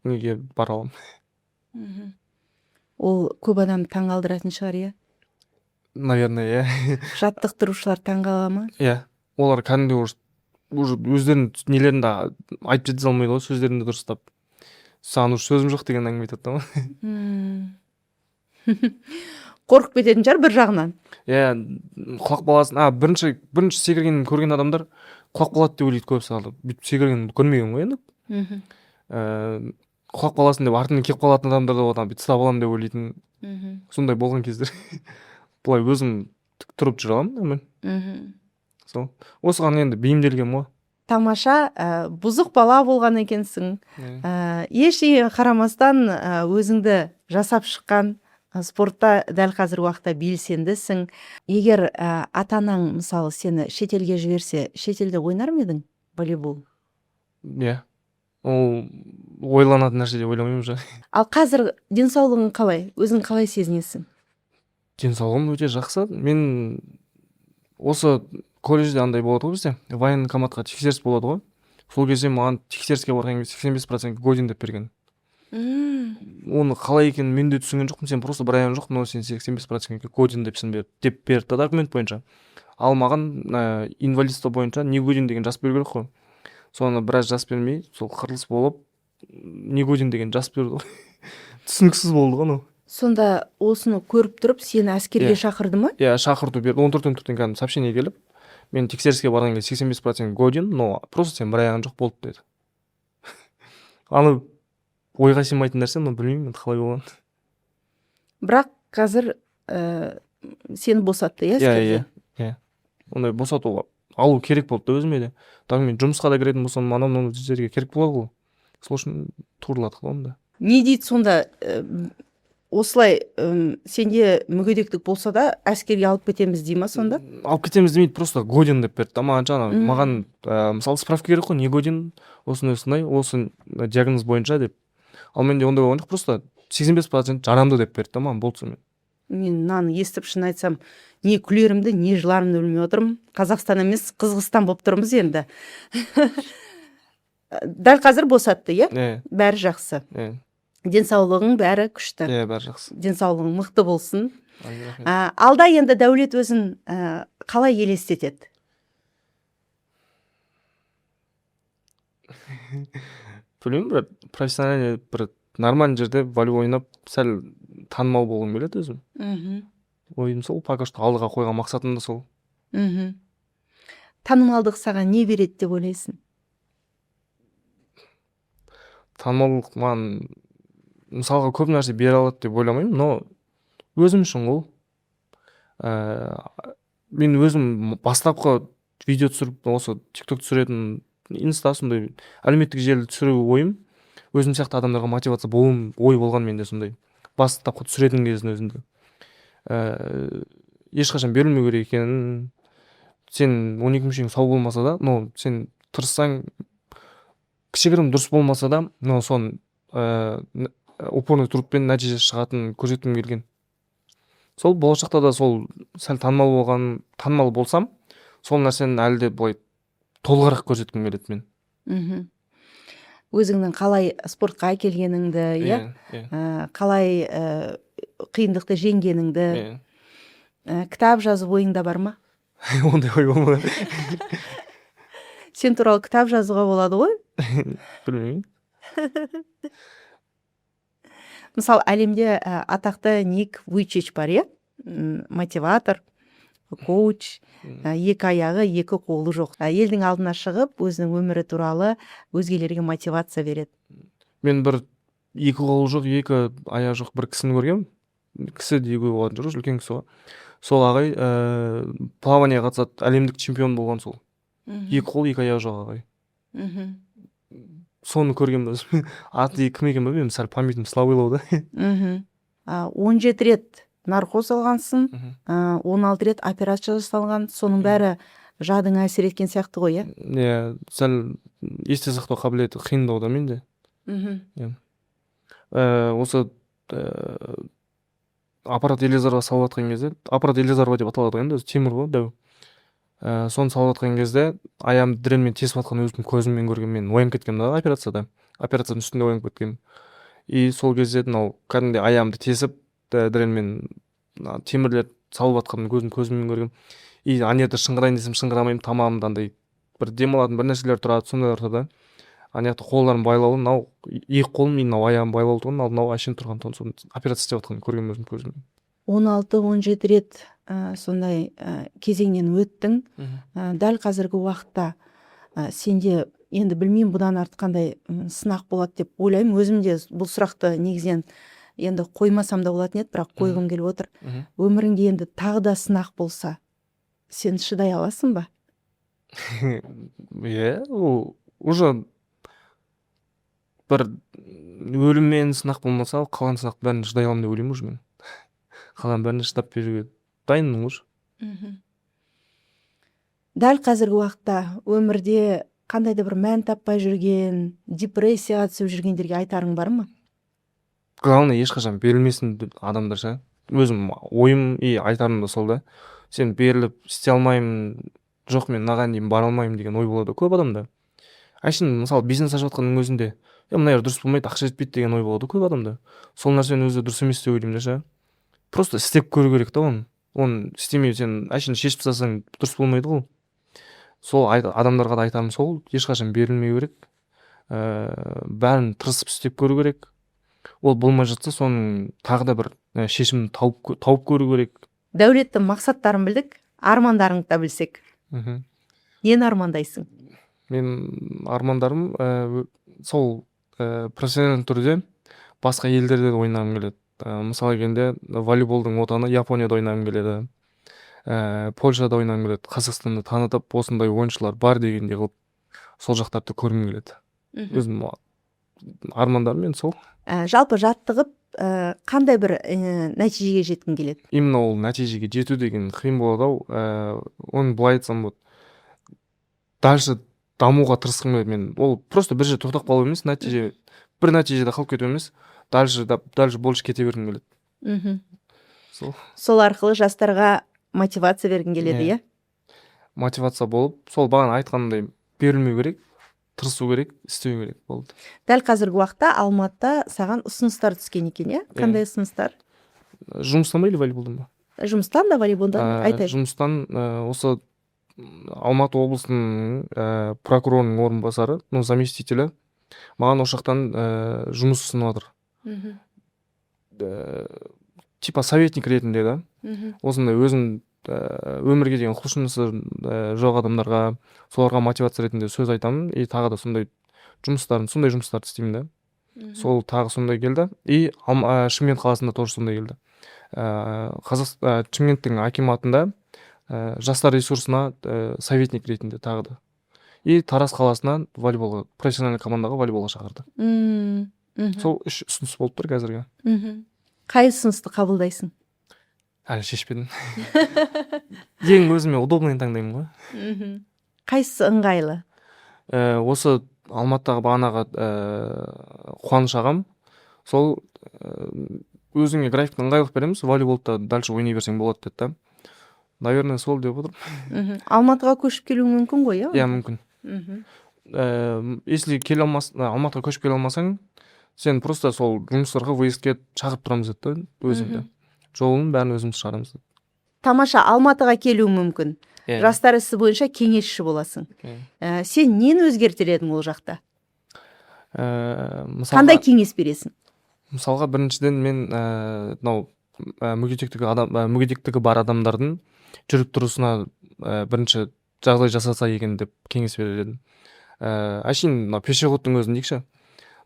неге бара аламын. Ол көп адам таңғалдыратын шығар, иә? Наверное, иә. Жаттықтырушылар таңғала ма? Иә. Олар кәдімгі уже өздерінің нелерін де айтып жете алмайды ғой, сөздерін де дұрыстап. Саған уже сөзім жоқ деген әңгіме айтады ма? Қорқып кететін шығар бір жағынан. Иә, құлап қаласың. Бірінші секіргенін көрген адамдар құлап қалады деп ойлайды көбісі. Бүйтіп секіргенін көрмеген ғой енді. Құлап қаласың деп артынан келіп қалатын адамдар да одан бүйтіп ұстап аламын деп ойлайтын. Сондай болған кездер. Бұлай өзім тік тұрып жүре аламын. Сол. Осыған енді бейімделгенмін ғой. Тамаша, бұзық бала болған екенсің. Ештеңеге қарамастан өзіңді жасап шыққан, спортта дәл қазір уақытта белсендісің. Егер ата-анаң мысалы сені шетелге жіберсе, шетелде ойнар ма едің волейбол? Иә. Ол ойланатын нәрсе деп ойламаймын уже. Ал қазір денсаулығың қалай? Өзің қалай сезінесің? Денсаулығым өте жақсы. Мен осы колледжде андай болады ғой бізде. Военкоматқа тексеріс болады ғой. Сол кезде маған тексеріске барған кезде 85% годен деп берген. Оны қалай екенін мен де түсінген жоқпын. Сен просто бір аяғың жоқ, но сен 85% годен деп берді документ бойынша. Ал маған инвалидство бойынша не годен деген жазып беру керек қой. Соны біраз жазып бермей, сол қырылыс болып, не годен деген жазып берді ғой. Түсініксіз болды ғой. Сонда осыны көріп тұрып, сені әскерге шақырды ма? Иә, шақырды берді. 14-тен кәдімгі сообщение келіп, мен тексеріске барған кезде 85% годен, но просто сен бір аяғың жоқ болды деді. Аны ойға сыймайтын нәрсе, но білмеймін қалай болған. Бірақ қазір сені босатты, иә, әскерге? Иә. Ондай босатуға алу керек болды өзіме де. Тағы мен жұмысқа да кіретін болсам, анау жерге керек болады ғой. Сол үшін турладық онда. Не дейді сонда? Осылай сенде мүгедектік болса да әскерге алып кетеміз дей ма сонда? Алып кетеміз демейді, просто годен деп берді. Маған мысалы справка керек қой, не годен, осындай осы диагноз бойынша деп. Ал менде ондай болған жоқ, просто 85% жарамды деп берді. Маған болды сонымен. Мен мынаны естіп шын айтсам, не күлерімді, не жыларымды білмей отырмын. Қазақстан емес, Қырғызстан болып тұрмыз енді. Дәл қазір босатты, иә? Бәрі жақсы. Денсаулығың бәрі күшті. Иә, бәрі жақсы. Денсаулығың мықты болсын. Алда енді Дәулет өзін қалай елестетеді? Білмеймін, бір профессиональный, бір нормальный жерде волейбол ойнап, сәл танымал болғым келеді өзім. Ойым сол, пока что алдыға қойған мақсатым да сол. Танымалдық саған не береді деп ойлайсың? Танымалдық маған мысалға көп нәрсе бере алады деп ойламаймын, но өзім үшін ол. Мен өзім бастапқы видео түсіріп, осы TikTok түсіретін, инста сондай әлеуметтік желі түсіру ойым, өзім сияқты адамдарға мотивация болуым ой болған менде сондай. Бастапқы түсіретін кездің өзінде. Ешқашан берілмеу керек екенін, сен 12 мүшең сау болмаса да, но сен тырыссаң, кішігірім дұрыс болмаса да, но соны упорный трудпен нәтиже шығатын көрсеткім келген. Сол болашақта да сол сәл танымал болсам, сол нәрсені әлі де былай толығырақ көрсеткім келеді мен. Өзіңнің қалай спортқа келгеніңді, қалай қиындықты жеңгеніңді, кітап жазып ойыңда бар ма? Ондай ой болмады. Сен туралы кітап жазуға болады ғой? Білмеймін. Мысалы, әлемде атақты Ник Вуйчич бар, мотиватор. коуч, екі аяғы, екі қолы жоқ. Елдің алдына шығып, өзінің өмірі туралы өзгелерге мотивация береді. Мен бір екі қолы жоқ, екі аяғы жоқ бір кісіні көргем. Кісі деуге болатын жоқ, үлкен кісі ғой. Сол ағай плавание қатысады, әлемдік чемпион болған сол. Екі қол, екі аяғы жоқ ағай. Соны көргенмін өзім. Аты кім екен білмеймін, сәл памятім Славылов да. 17 рет наркоз алғансың, 16 рет операция жасалған, соның бәрі жадыңа әсер еткен сияқты ғой, иә? Сәл есте сақтау қабілеті қиындау да менде. Осы аппарат Елизарға салып жатқан кезде, аппарат Елизарова деп аталады енді, өзі темір ғой, дәу. Соны салып жатқан кезде аяғымды дренмен тесіп жатқан өзім көзіммен көрген, мен оянып кеткенмін да операцияның үстінде оянып кеткенмін. И сол кезде мынау кәдімгідей аяғымды тесіп дренмен темірлер салып жатқанын көзіммен көргем. И ана жерде шыңғырайын десем шыңғырамаймын, тамағымда андай бір демалатын бір нәрселер тұрады, сондайлар тұрды. Ана жақта қолдарым байлаулы, мынау екі қолым мен мынау аяғым байлаулы тұрған, мынау әшейін тұрған, соны операция істеп жатқанын көргем өзім көзіммен. 16-17 рет сондай кезеңнен өттің. Дәл қазіргі уақытта сенде, енді білмеймін бұдан артқандай сынақ болады деп ойлаймын. Өзім де бұл сұрақты негізен енді қоймасам да болатын еді, бірақ қойғым келіп отыр. Өміріңде енді тағы да сынақ болса, сен шыдай аласың ба? Иә, уже бір өліммен сынақ болмаса, қалған сынақ бәрін шыдай аламын деп ойлаймын уже мен. Қалған бәріне шыдап беруге дайынмын уже. Дәл қазіргі уақытта өмірде қандай да бір мән таппай жүрген, депрессияға түсіп жүргендерге айтарың бар ма? Главное, ешқашан берілмесін адамдар ше. Өзім ойым и айтарым да сол да. Сен беріліп істей алмаймын, жоқ мен мынаған дейін бара алмаймын деген ой болады көп адамда. Әшейін мысалы бизнес ашып жатқанның өзінде, мына жер дұрыс болмайды, ақша жетпейді деген ой болады көп адамда. Сол нәрсенің өзі дұрыс емес деп ойлаймын да ше. Просто істеп көру керек та оны. Оны істемей сен әшейін шешіп тастасаң дұрыс болмайды ғой. Сол адамдарға да айтарым сол, ешқашан берілмеу керек. Бәрін тырысып істеп көру керек. Ол болмай жатса, соның тағы да бір шешімін тауып көру керек. Дәулетті мақсаттарын білдік, армандарыңды да білсек. Нені армандайсың? Мен армандарым сол профессионалды түрде басқа елдерде де ойнағым келеді. Мысалы келгенде волейболдың отаны Японияда ойнағым келеді. Польшада ойнағым келеді. Қазақстанды танытып, осындай ойыншылар бар дегенде қылып, сол жақтарды көргім келеді. Өзім армандарым мен сол. Жалпы жаттығып, қандай бір нәтижеге жеткің келеді? Именно ол нәтижеге жету деген қиын болады ау. Оны былай айтсам болады. Дальше дамуға тырысқым келеді мен. Ол просто бір жерде тоқтап қалу емес, бір нәтижеде қалып кету емес. Дальше больше кете бергім келеді. Сол арқылы жастарға мотивация бергің келеді, иә? Мотивация болып, сол бағана айтқандай берілмеу керек, тырысу керек, істеу керек болды. Дәл қазіргі уақытта Алматыда саған ұсыныстар түскен екен, иә? Қандай ұсыныстар? Жұмыстан ба или волейболдан ба? Жұмыстан да, волейболдан айтайық. Жұмыстан осы Алматы облысының прокурорының орынбасары, заместителі, маған осы жақтан жұмыс ұсынып жатыр. Типа советник ретінде да. Осындай өзім өмірге деген құлшынысы жоқ адамдарға, соларға мотивация ретінде сөз айтамын. И тағы да сондай жұмыстарды істеймін да. Сол тағы сондай келді. И Шымкент қаласында тоже сондай келді. Шымкенттің акиматында жастар ресурсына советник ретінде тағы да. И Тараз қаласына волейболға, профессиональный командаға волейболға шақырды. Сол 3 ұсыныс болып тұр қазірге. Қай ұсынысты қабылдайсың? Әлі шешпедім. Ең өзіме удобный таңдаймын ғой. Қайсысы ыңғайлы? Осы Алматыдағы бағанағы Қуаныш ағам, сол өзіңе графикті ыңғайлық береміз, волейболда дальше ойнай берсең болады деді да. Наверное, сол деп отырмын. Алматыға көшіп келуің мүмкін ғой, иә? Иә, мүмкін. Если Алматыға көшіп келе алмасаң, сен просто сол жұмыстарға выездке шақырып тұрамыз деді өзіңді. Жолын бәрін өзіміз шығарамыз деді. Тамаша, Алматыға келуің мүмкін. Жастар ісі бойынша кеңесші боласың. Сен нені өзгертер едің ол жақта? Қандай кеңес бересің? Мысалға, біріншіден мен мүгедектігі бар адамдардың жүріп тұрысына бірінші жағдай жасаса екен деп кеңес берер едім. Әшейін мына пешеходтың өзін дейікші,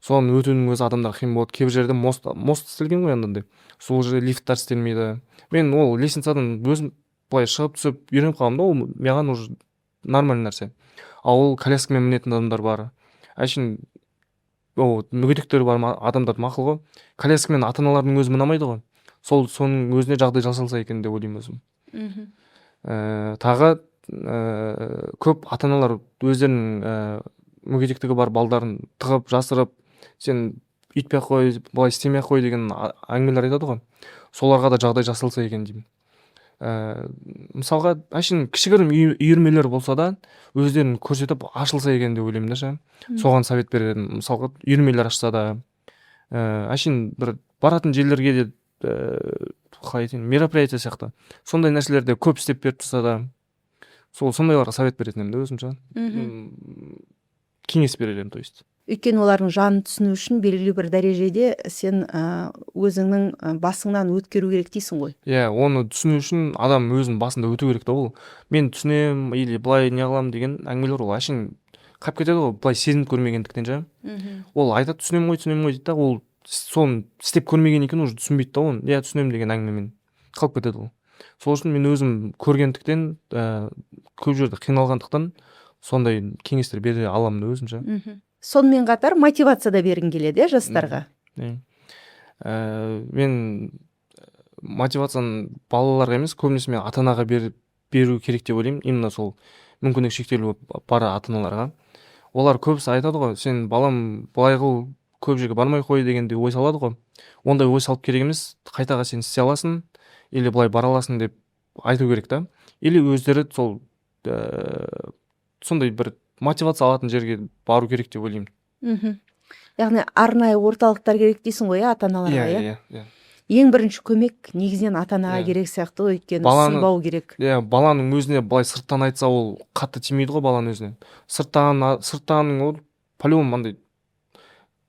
соның өтудің өзі адамдар қиын болады. Кейбір жерде мост істелген ғой андай, сол жерде лифттер істелмейді. Мен ол лестницадан өзім былай шығып түсіп үйреніп қалдым да, ол маған уже нормальный нәрсе. Ал ол коляскамен мінетін адамдар бар. Әшейін ол мүгедектері бар адамдар мақұл ғой. Коляскамен ата-аналардың өзі мінамайды ғой. Соның өзіне жағдай жасалса екен деп ойлаймын өзім. Тағы көп ата-аналар өздерінің мүгедектігі бар балдарын тығып жасырып, сен үйтпей қой, былай істемей қой деген әңгімелер айтады ғой. Соларға да жағдай жасалса екен деймін. Мысалға әшейін кішігірім үйірмелер болса да өздерін көрсетіп ашылса екен деп ойлаймын да ше. Соған совет берер едім. Мысалға үйірмелер ашса да, әшейін бір баратын жерлерге де қалай айтайын, мероприятие сияқты сондай нәрселерде көп істеп беріп тұрса да, сондайларға совет беретін едім да өзімше. Кеңес берер едім, то есть. Өйткені олардың жанын түсіну үшін белгілі бір дәрежеде сен өзіңнің басыңнан өткеру керек дейсің ғой. Иә, оны түсіну үшін адам өзінің басында өту керек та. Ол мен түсінем или былай не қыламын деген әңгімелер ол әшейін қап кетеді ғой, былай сезініп көрмегендіктен жа. Ол айтады түсінем ғой дейді да, ол соны істеп көрмеген екен, уже түсінбейді да оны. Иә, түсінем деген әңгімемен қалып кетеді ол. Сол үшін мен өзім көргендіктен, көп жерде қиналғандықтан сондай кеңестер бере аламын да өзімше. Сонымен қатар мотивация да бергің келеді, жастарға. Мен мотивацияны балаларға емес, көбінесе мен ата-анаға беру керек деп ойлаймын. Именно сол мүмкіндік шектеулі бар ата-аналарға. Олар көбісі айтады ғой, сен балам былай қыл, көп жерге бармай қой дегенде ой салады ғой. Ондай ой салып керек емес, қайтаға сен істей аласың или былай бара аласың деп айту керек та. Или өздері сол сондай бір мотивация алатын жерге бару керек деп ойлаймын. Яғни арнайы орталықтар керек дейсің ғой, ата-аналарға. Иә. Ең бірінші көмек негізінен ата-анаға керек сияқты ғой, өйткені сынбау керек. Иә, баланың өзіне былай сырттан айтса, ол қатты тимейді ғой баланың өзіне. Сырттан ол по-любому андай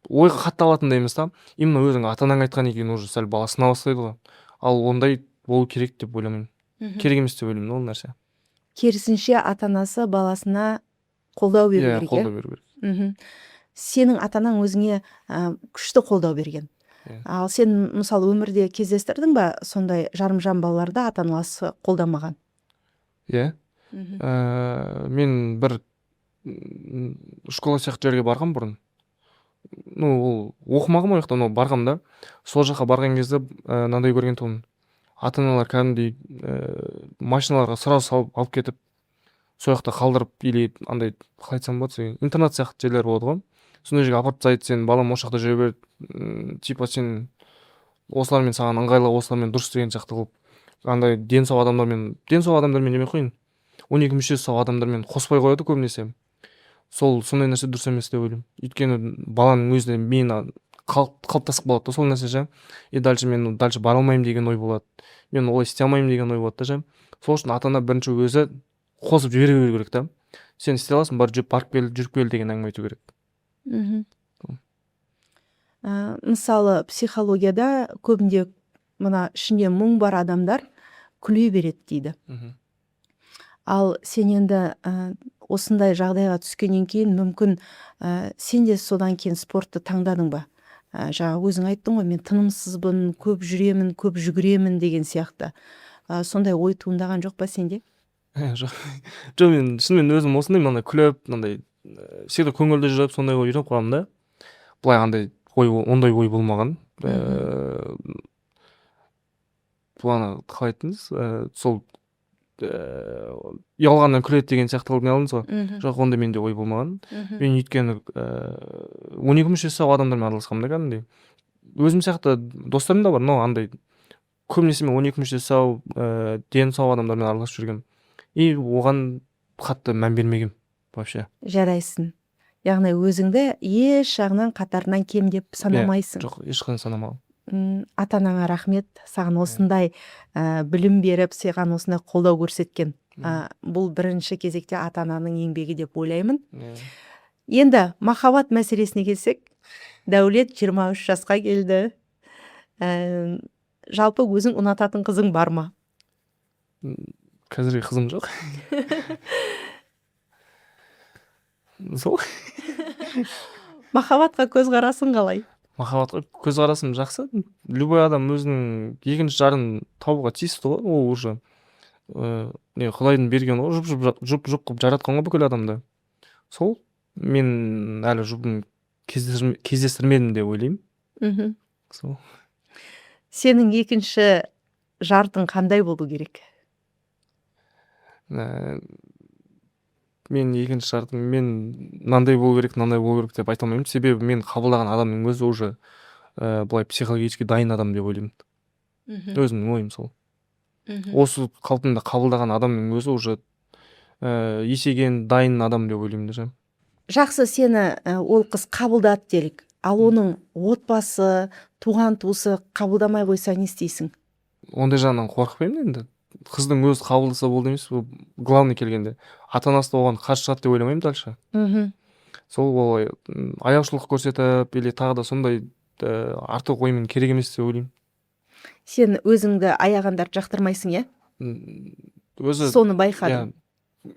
ойға қатты алатындай емес та. Именно өзің ата-анаң айтқан екен уже сәл бала сына бастайды ғой. Ал ондай болу керек деп ойламаймын. Керек емес деп ойлаймын ол нәрсе. Керісінше ата-анасы баласына қолдау беру керек. Қолдау беру керек. Сенің ата-анаң өзіңе күшті қолдау берген. Ал сен мысалы өмірде кездестірдің ба сондай жарымжан балаларды ата-анасы қолдамаған? Иә. Мен бір школа сияқты жерге барғам бұрын. Ол оқымағым о жақтан, барғам да. Сол жаққа барған кезде мынандай көрген тұғым. Ата-аналар кәдімгідей машиналарға сразу салып алып кетіп, сол жақта қалдырып, или андай қалай айтсам болады, интернат сияқты жерлер болады ғой. Сондай жерге апарып тастайды, сен балам осы жақта жүре бер, типа сен осылармен саған ыңғайлы, осылармен дұрыс деген сияқты қылып, андай дені сау адамдармен демей қойын, 12 мүшесі сау адамдармен қоспай қояды көбінесе. Сондай нәрсе дұрыс емес деп ойлаймын. Өйткені баланың өзіне миына қалыптасып қалады да сол нәрсе жа. И дальше мен дальше бара алмаймын деген ой болады. Мен олай істей алмаймын деген ой болады да жа. Сол үшін ата-ана бірінші өзі қосып жібере беру керек та. Сен істей аласың, барып кел, жүріп кел деген әңгіме айту керек. Мысалы психологияда көбінде мына ішінде мұң бар адамдар күле береді дейді. Ал сен енді осындай жағдайға түскеннен кейін мүмкін сен де содан кейін спортты таңдадың ба? Жаңа өзің айттың ғой, мен тынымсызбын, көп жүремін, көп жүгіремін деген сияқты. Сондай ой туындаған жоқ па сенде? Жоқ, мен шынымен өзім осындай мынандай күліп, мынандай всегда көңілді жүріп, сондай ой үйреніп қаламын да. Былай ондай ой болмаған. Бұланы қалай айттыңыз? Сол ұялғаннан күледі деген сияқты не алдыңыз ғой. Жоқ, ондай менде ой болмаған. Мен өйткені 12 мүшесі сау адамдармен араласқанмын да кәдімгідей. Өзім сияқты достарым да бар, но андай көбінесе мен 12 мүшесі сау, дені сау адамдармен араласып жүргем. И оған қатты мән бермегем вообще. Жарайсың. Яғни өзіңді еш жағынан қатарынан кем деп санамайсың. Жоқ, ешқашан санамағым. Ата-анаңа рахмет, саған осындай білім беріп, саған осындай қолдау көрсеткен. Бұл бірінші кезекте ата-ананың еңбегі деп ойлаймын. Енді махаббат мәселесіне келсек, Дәулет 23 жасқа келді. Жалпы өзің ұнататын қызың бар ма? қазірге қызым жоқ. Сол. Махаббатқа көзқарасың қалай? Махаббатқа көзқарасым жақсы. Любой адам өзінің екінші жарын табуға тиісті ғой. Ол уже не Құдайдың берген ғой, жұп қылып жаратқан ғой бүкіл адамды. Сол мен әлі жұбын кездестірмедім деп ойлаймын. Сол. Сенің екінші жартың қандай болу керек? Мен екінші жартым мен мынандай болу керек деп айта алмаймын. Себебі мен қабылдаған адамның өзі уже былай психологически дайын адам деп ойлаймын. Өзімнің ойым сол. Осы қалпында қабылдаған адамның өзі уже есейген дайын адам деп ойлаймын да. Жақсы, сені ол қыз қабылдады делік. Ал оның отбасы, туған туысы қабылдамай қойса не істейсің? Ондай жағынан қорықпаймын енді. Қыздың өзі қабылдаса болды емес, главный келгенде. Ата-анасы да оған қарсы шығады деп ойламаймын дальше. Сол олай аяушылық көрсетіп, или тағы да сондай артық оймен керек емес деп ойлаймын. Сен өзіңді аяғандарды жақтырмайсың, иә? Өзі Соны байқадым.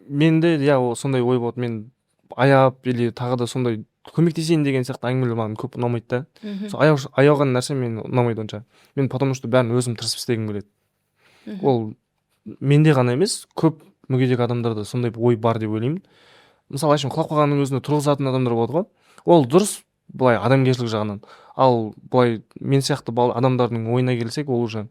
Менде сондай ой болады. Мен аяп или тағы да сондай көмектесейін деген сияқты әңгімелер маған көп ұнамайды да. Сол аяған нәрсе мен ұнамайды онша. Мен потому что бәрін өзім тырысып істегім келеді. Ол менде ғана емес, көп мүгедек адамдарда сондай ой бар деп ойлаймын. Мысалы, әшейін құлап қалғанның өзінде тұрғызатын адамдар болады ғой. Ол дұрыс, былай адамгершілік жағынан. Ал былай мен сияқты адамдардың ойына келсек, ол уже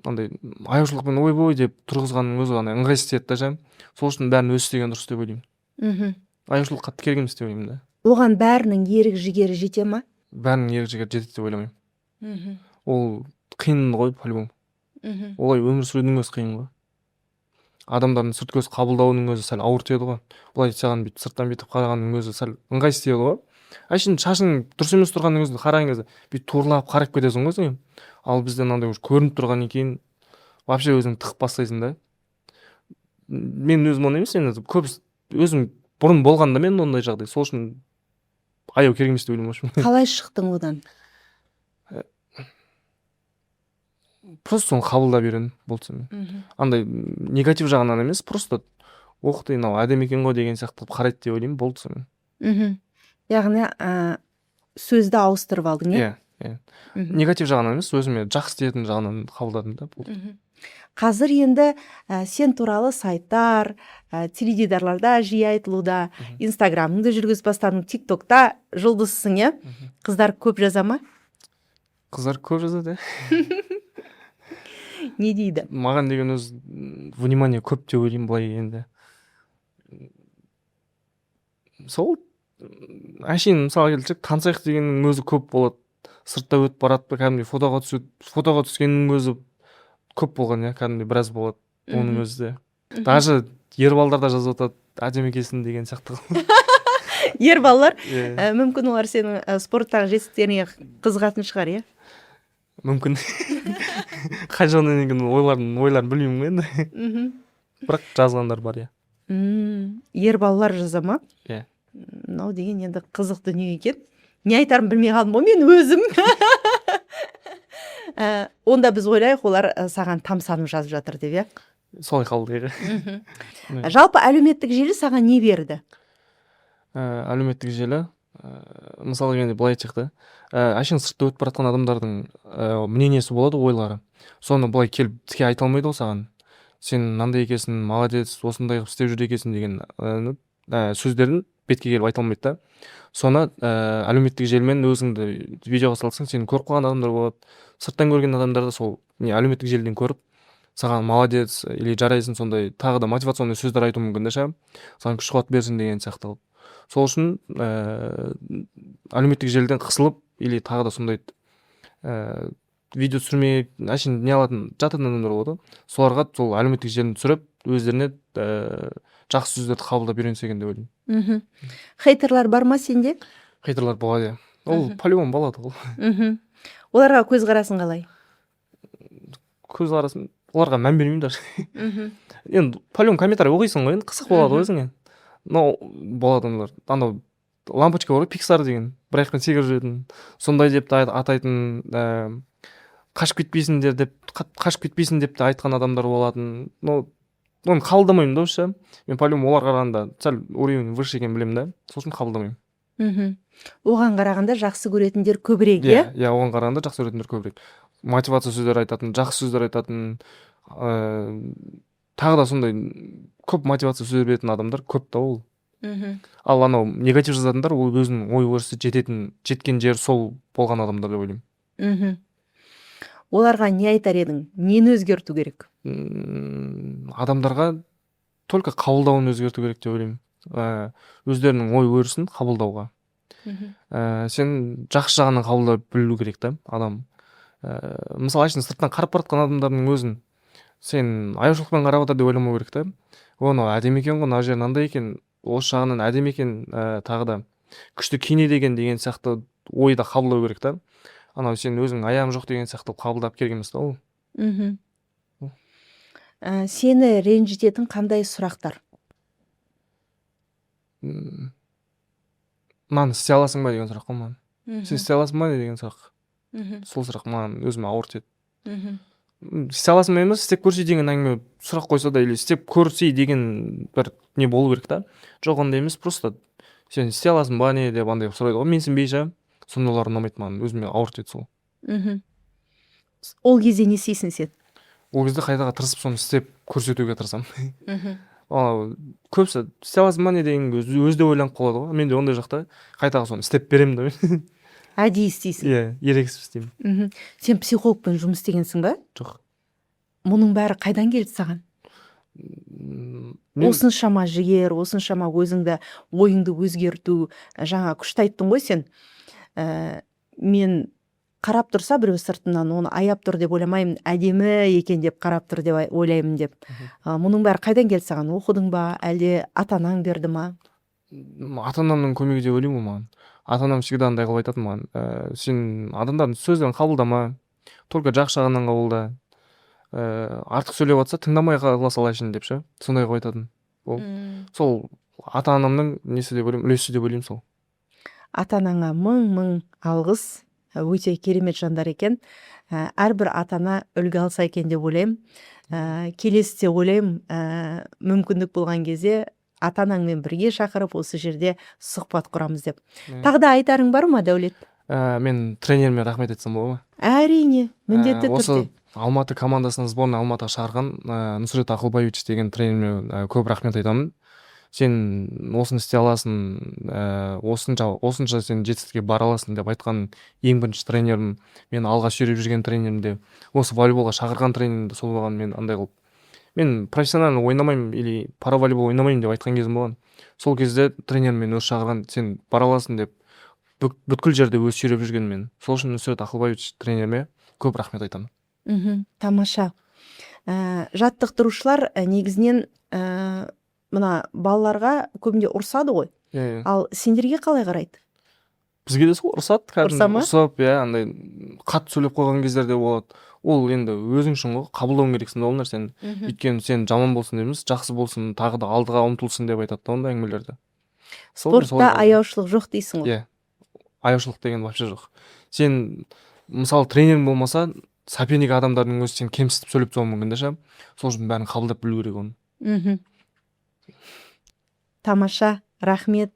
андай аяушылықпен ойбой деп тұрғызғанның өзі андай ыңғайсыз етеді да. Сол үшін бәрін өзі істеген дұрыс деп ойлаймын. Аяушылық қатты керек емес деп ойлаймын да. Оған бәрінің ерік жігері жете ма? Бәрінің ерік жігері жетеді деп ойламаймын. Ол қиын ғой, по-любому. Олай өмір сүрудің өзі қиын ғой. Адамдардың сырт көз қабылдауының өзі сәл ауыр тиеді ғой. Бұлай саған бүйтіп сырттан бүйтіп қарағанның өзі сәл ыңғайсыз тиеді ғой. Әшейін шашың дұрыс емес тұрғанның өзінде қараған кезде бүйтіп турлап қарап кетесің ғой сен. Ал бізде мынандай көрініп тұрғаннан кейін вообще өзің тығып бастайсың да. Мен өзім оны емес, енді көп өзім бұрын болғанда мен ондай жағдай. Сол үшін аяу керек емес деп ойлаймын. Қалай шықтың одан? Просто соны қабылдап үйрендім болды мен. Андай негатив жағынан емес, просто оқыты мынау әдемі екен ғой деген сияқты қарайды деп ойлаймын, болды сонымен. Яғни сөзді ауыстырып алдың, иә? Иә. Негатив жағынан емес, өзіме жақсы тиетін жағынан қабылдадым да, болды. Қазір енді сен туралы сайттар, теледидарларда жиі айтылуда, инстаграмыңды жүргізіп бастадың, тиктокта жұлдызсың, иә? Қыздар көп жаза ма? Қыздар көп жазады. Не дейді? Маған деген өз внимание көп деп ойлаймын былай енді. Сол әшейін мысалы келсек, танысайық дегеннің өзі көп болады. Сыртта өтіп барады, кәдімгідей фотоға түскеннің өзі көп болған, иә, кәдімгідей біраз болады оның өзі де. Даже ер балдар да жазып жатады, әдемі екенсің деген сияқты. Ер балалар, мүмкін олар сенің спорттағы жетістіктеріңе қызығатын шығар, иә? Мүмкін. Қай жағынан деген ойларын білмеймін енді. Бірақ жазғандар бар, иә. Ер балалар жаза ма? Иә. Мынау деген енді қызық дүние екен. Не айтарын білмей қалдым ғой мен өзім. Онда біз ойлайық, олар саған тамсанып жазып жатыр деп, иә? Солай қалды. Жалпы әлеуметтік желі саған не берді? Әлеуметтік желі, мысалы енді былай айтсақ та, әшейін сыртта өтіп баратқан адамдардың мнениесі болады, ойлары. Соны былай келіп тіке айта алмайды ғой саған. Сен мынандай екенсің, молодец, осындай қылып істеп жүр екенсің деген сөздерін бетке келіп айта алмайды да. Соны әлеуметтік желімен өзіңді видеоға салсаң, сені көріп қалған адамдар болады. Сырттан көрген адамдар да сол әлеуметтік желіден көріп, саған молодец или жарайсың, сондай тағы да мотивационный сөздер айту мүмкін да, саған күш қуат берсін деген сияқты. Сол үшін әлеуметтік желіден қысылып или тағы да сондай видео түсірмей әшейін не алатын жататын адамдар болады. Соларға сол әлеуметтік желіні түсіріп, өздеріне жақсы сөздерді қабылдап үйренсе екен деп ойлаймын. Хейтерлар бар ма сенде? Хейтерлар болады. Ол по-любому болады ол. Оларға көзқарасың қалай? Көзқарасым, оларға мән бермеймін даже. Енді по-любому комментарий оқисың ғой, енді қызық болады өзіңе. Но болады олар. Андай лампочка бар, Pixar деген, бір аяқтан секіріп жүретін. Сондай деп те атайтын, қашып кетпейсіңдер деп, қашып кетпейсің деп те айтқан адамдар болатын. Но оны қабылдамаймын да вообще. Мен по-любому оларға қарағанда сәл уровень выше екенін білемін да, сосын қабылдамаймын. Оған қарағанда жақсы көретіндер көбірек, иә? Иә, оған қарағанда жақсы көретіндер көбірек. Мотивация сөздер айтатын, жақсы сөздер айтатын, тағы да сондай көп мотивация сөздер беретін адамдар көп та ол. Ал анау негатив жазатындар ол өзінің ой өрісі жеткен жері сол болған адамдар деп ойлаймын. Оларға не айтар едің? Нені өзгерту керек? Адамдарға только қабылдауын өзгерту керек деп ойлаймын. Өздерінің ой өрісін қабылдауға. Сен жақсы жағынан қабылдай білу керек та адам. Мысалы айтсын, сырттан қарап баратқан адамдардың өзін сен аяушылықпен қарап отыр деп ойламау керек та. Оны әдемі екен ғой, мына жері мынандай екен, осы жағынан әдемі екен, тағы да күшті киінеді екен деген сияқты ойда қабылдау керек та. Анау сен өзің аяғың жоқ деген сияқты қабылдап керек емес та ол. Сені ренжітетін қандай сұрақтар? Маған істей аласың ба деген сұрақ қой маған. Сен істей аласың ба деген сұрақ. Сол сұрақ маған өзіме ауыр тиеді. Істей аласың ба емес, істеп көрсей деген әңгіме сұрақ қойса да, или істеп көрсей деген бір не болу керек та. Жоқ, ондай емес, просто сен істей аласың ба не деп андай сұрайды ғой, менсінбей сондайлар ұнамайды маған, өзіме ауыр тиеді сол. Ол кезде не істейсің сен? Ол кезде қайдаға тырысып соны істеп көрсетуге тырысамын. Көбісі істей аласың ба не деген өзі де ойланып қалады ғой. Мен де ондай жақта қайдағы соны істеп беремін да. Әдейі істейсің? Иә, ерегісіп істеймін. Сен психологпен жұмыс істегенсің ба? Жоқ. Мұның бәрі қайдан келді саған? Осыншама жігер, осыншама өзіңді ойыңды өзгерту, жаңа күшті айттың ғой сен. Мен қарап тұрса біреу сыртынан оны аяп тұр деп ойламаймын, әдемі екен деп қарап тұр деп ойлаймын деп. Мұның бәрі қайдан келді саған? Оқыдың ба, әлде ата-анаң берді ма? Ата-анамның көмегі деп ойлаймын маған. Ата-анам всегда андай қылып айтатын маған. Сен адамдардың сөздерін қабылдама, только жақсы жағынан қабылда. Артық сөйлеп жатса тыңдамай қала салайын деп ше. Сондай қылып айтатын. Сол ата-анамның несі деп ойлаймын, үлесі деп ойлаймын сол. Ата-анаңа мың алғыс. Өте керемет жандар екен. Әрбір ата-ана үлгі алса екен деп ойлаймын. Келесіде ойлаймын, мүмкіндік болған кезде ата-анаңмен бірге шақырып осы жерде сұхбат құрамыз деп. Тағы да айтарың бар ма, Дәулет? Мен тренеріме рахмет айтсам болады ма? Әрине, міндетті түрде. Осы Алматы командасының сборная Алматыға шығарған Нұрсұрет Ақылбаевич деген тренеріме көп рахмет айтамын. Сен осыны істей аласың, осынша сен жетістікке бара аласың деп айтқан ең бірінші тренерім, мен алға сүйреп жүрген тренерім де, осы волейболға шақырған тренерім де сол болған. Мен андай қылып, мен профессионально ойнамаймын или параволейбол ойнамаймын деп айтқан кезім болған. Сол кезде тренерім мен өзі шақырған, сен бара аласың деп бүткіл жерде өзі сүйреп жүрген мен. Сол үшін Нұрсұрет Ақылбаевич тренеріме көп рахмет айтамын. Тамаша. Жаттықтырушылар негізінен мына балаларға көбінде ұрсады ғой. Ал сендерге қалай қарайды? Бізге де сол ұрсады, Ұрсама? ұрсап, андай қатты сөйлеп қойған кездерде болады. Ол енді өзің үшін ғой, қабылдауың керексің да ол нәрсені. Өйткені сен жаман болсын емес, жақсы болсын, тағы да алдыға ұмтылсын деп айтады да ондай әңгімелерді. Спортта аяушылық жоқ дейсің ғой. Иә. Аяушылық деген вообще жоқ. Сен мысалы тренерің болмаса, соперник адамдардың өзі сен кемсітіп сөйлеп тастауы мүмкін да ше. Сол үшін бәрін қабылдап білу керек оны. Тамаша, рахмет.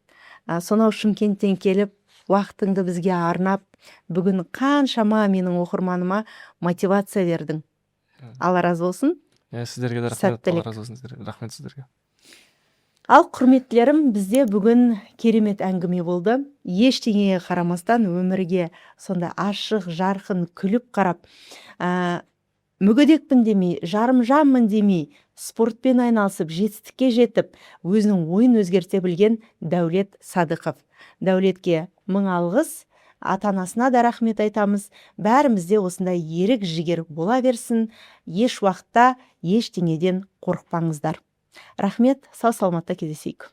Сонау Шымкенттен келіп, уақытыңды бізге арнап, бүгін қаншама менің оқырманыма мотивация бердің. Алла разы болсын. Сіздерге де рахмет. Алла разы болсын сіздерге. Рахмет сіздерге. Ал құрметтілерім, бізде бүгін керемет әңгіме болды. Ештеңеге қарамастан өмірге сонда ашық, жарқын күліп қарап, мүгедекпін демей, жарым жанмын демей, спортпен айналысып, жетістікке жетіп, өзінің ойын өзгерте білген Дәулет Садықов. Дәулетке мың алғыс, ата-анасына да рахмет айтамыз. Бәрімізде осындай ерік жігер бола берсін. Еш уақытта ештеңеден қорықпаңыздар. Рахмет, сау саламатта кездесейік.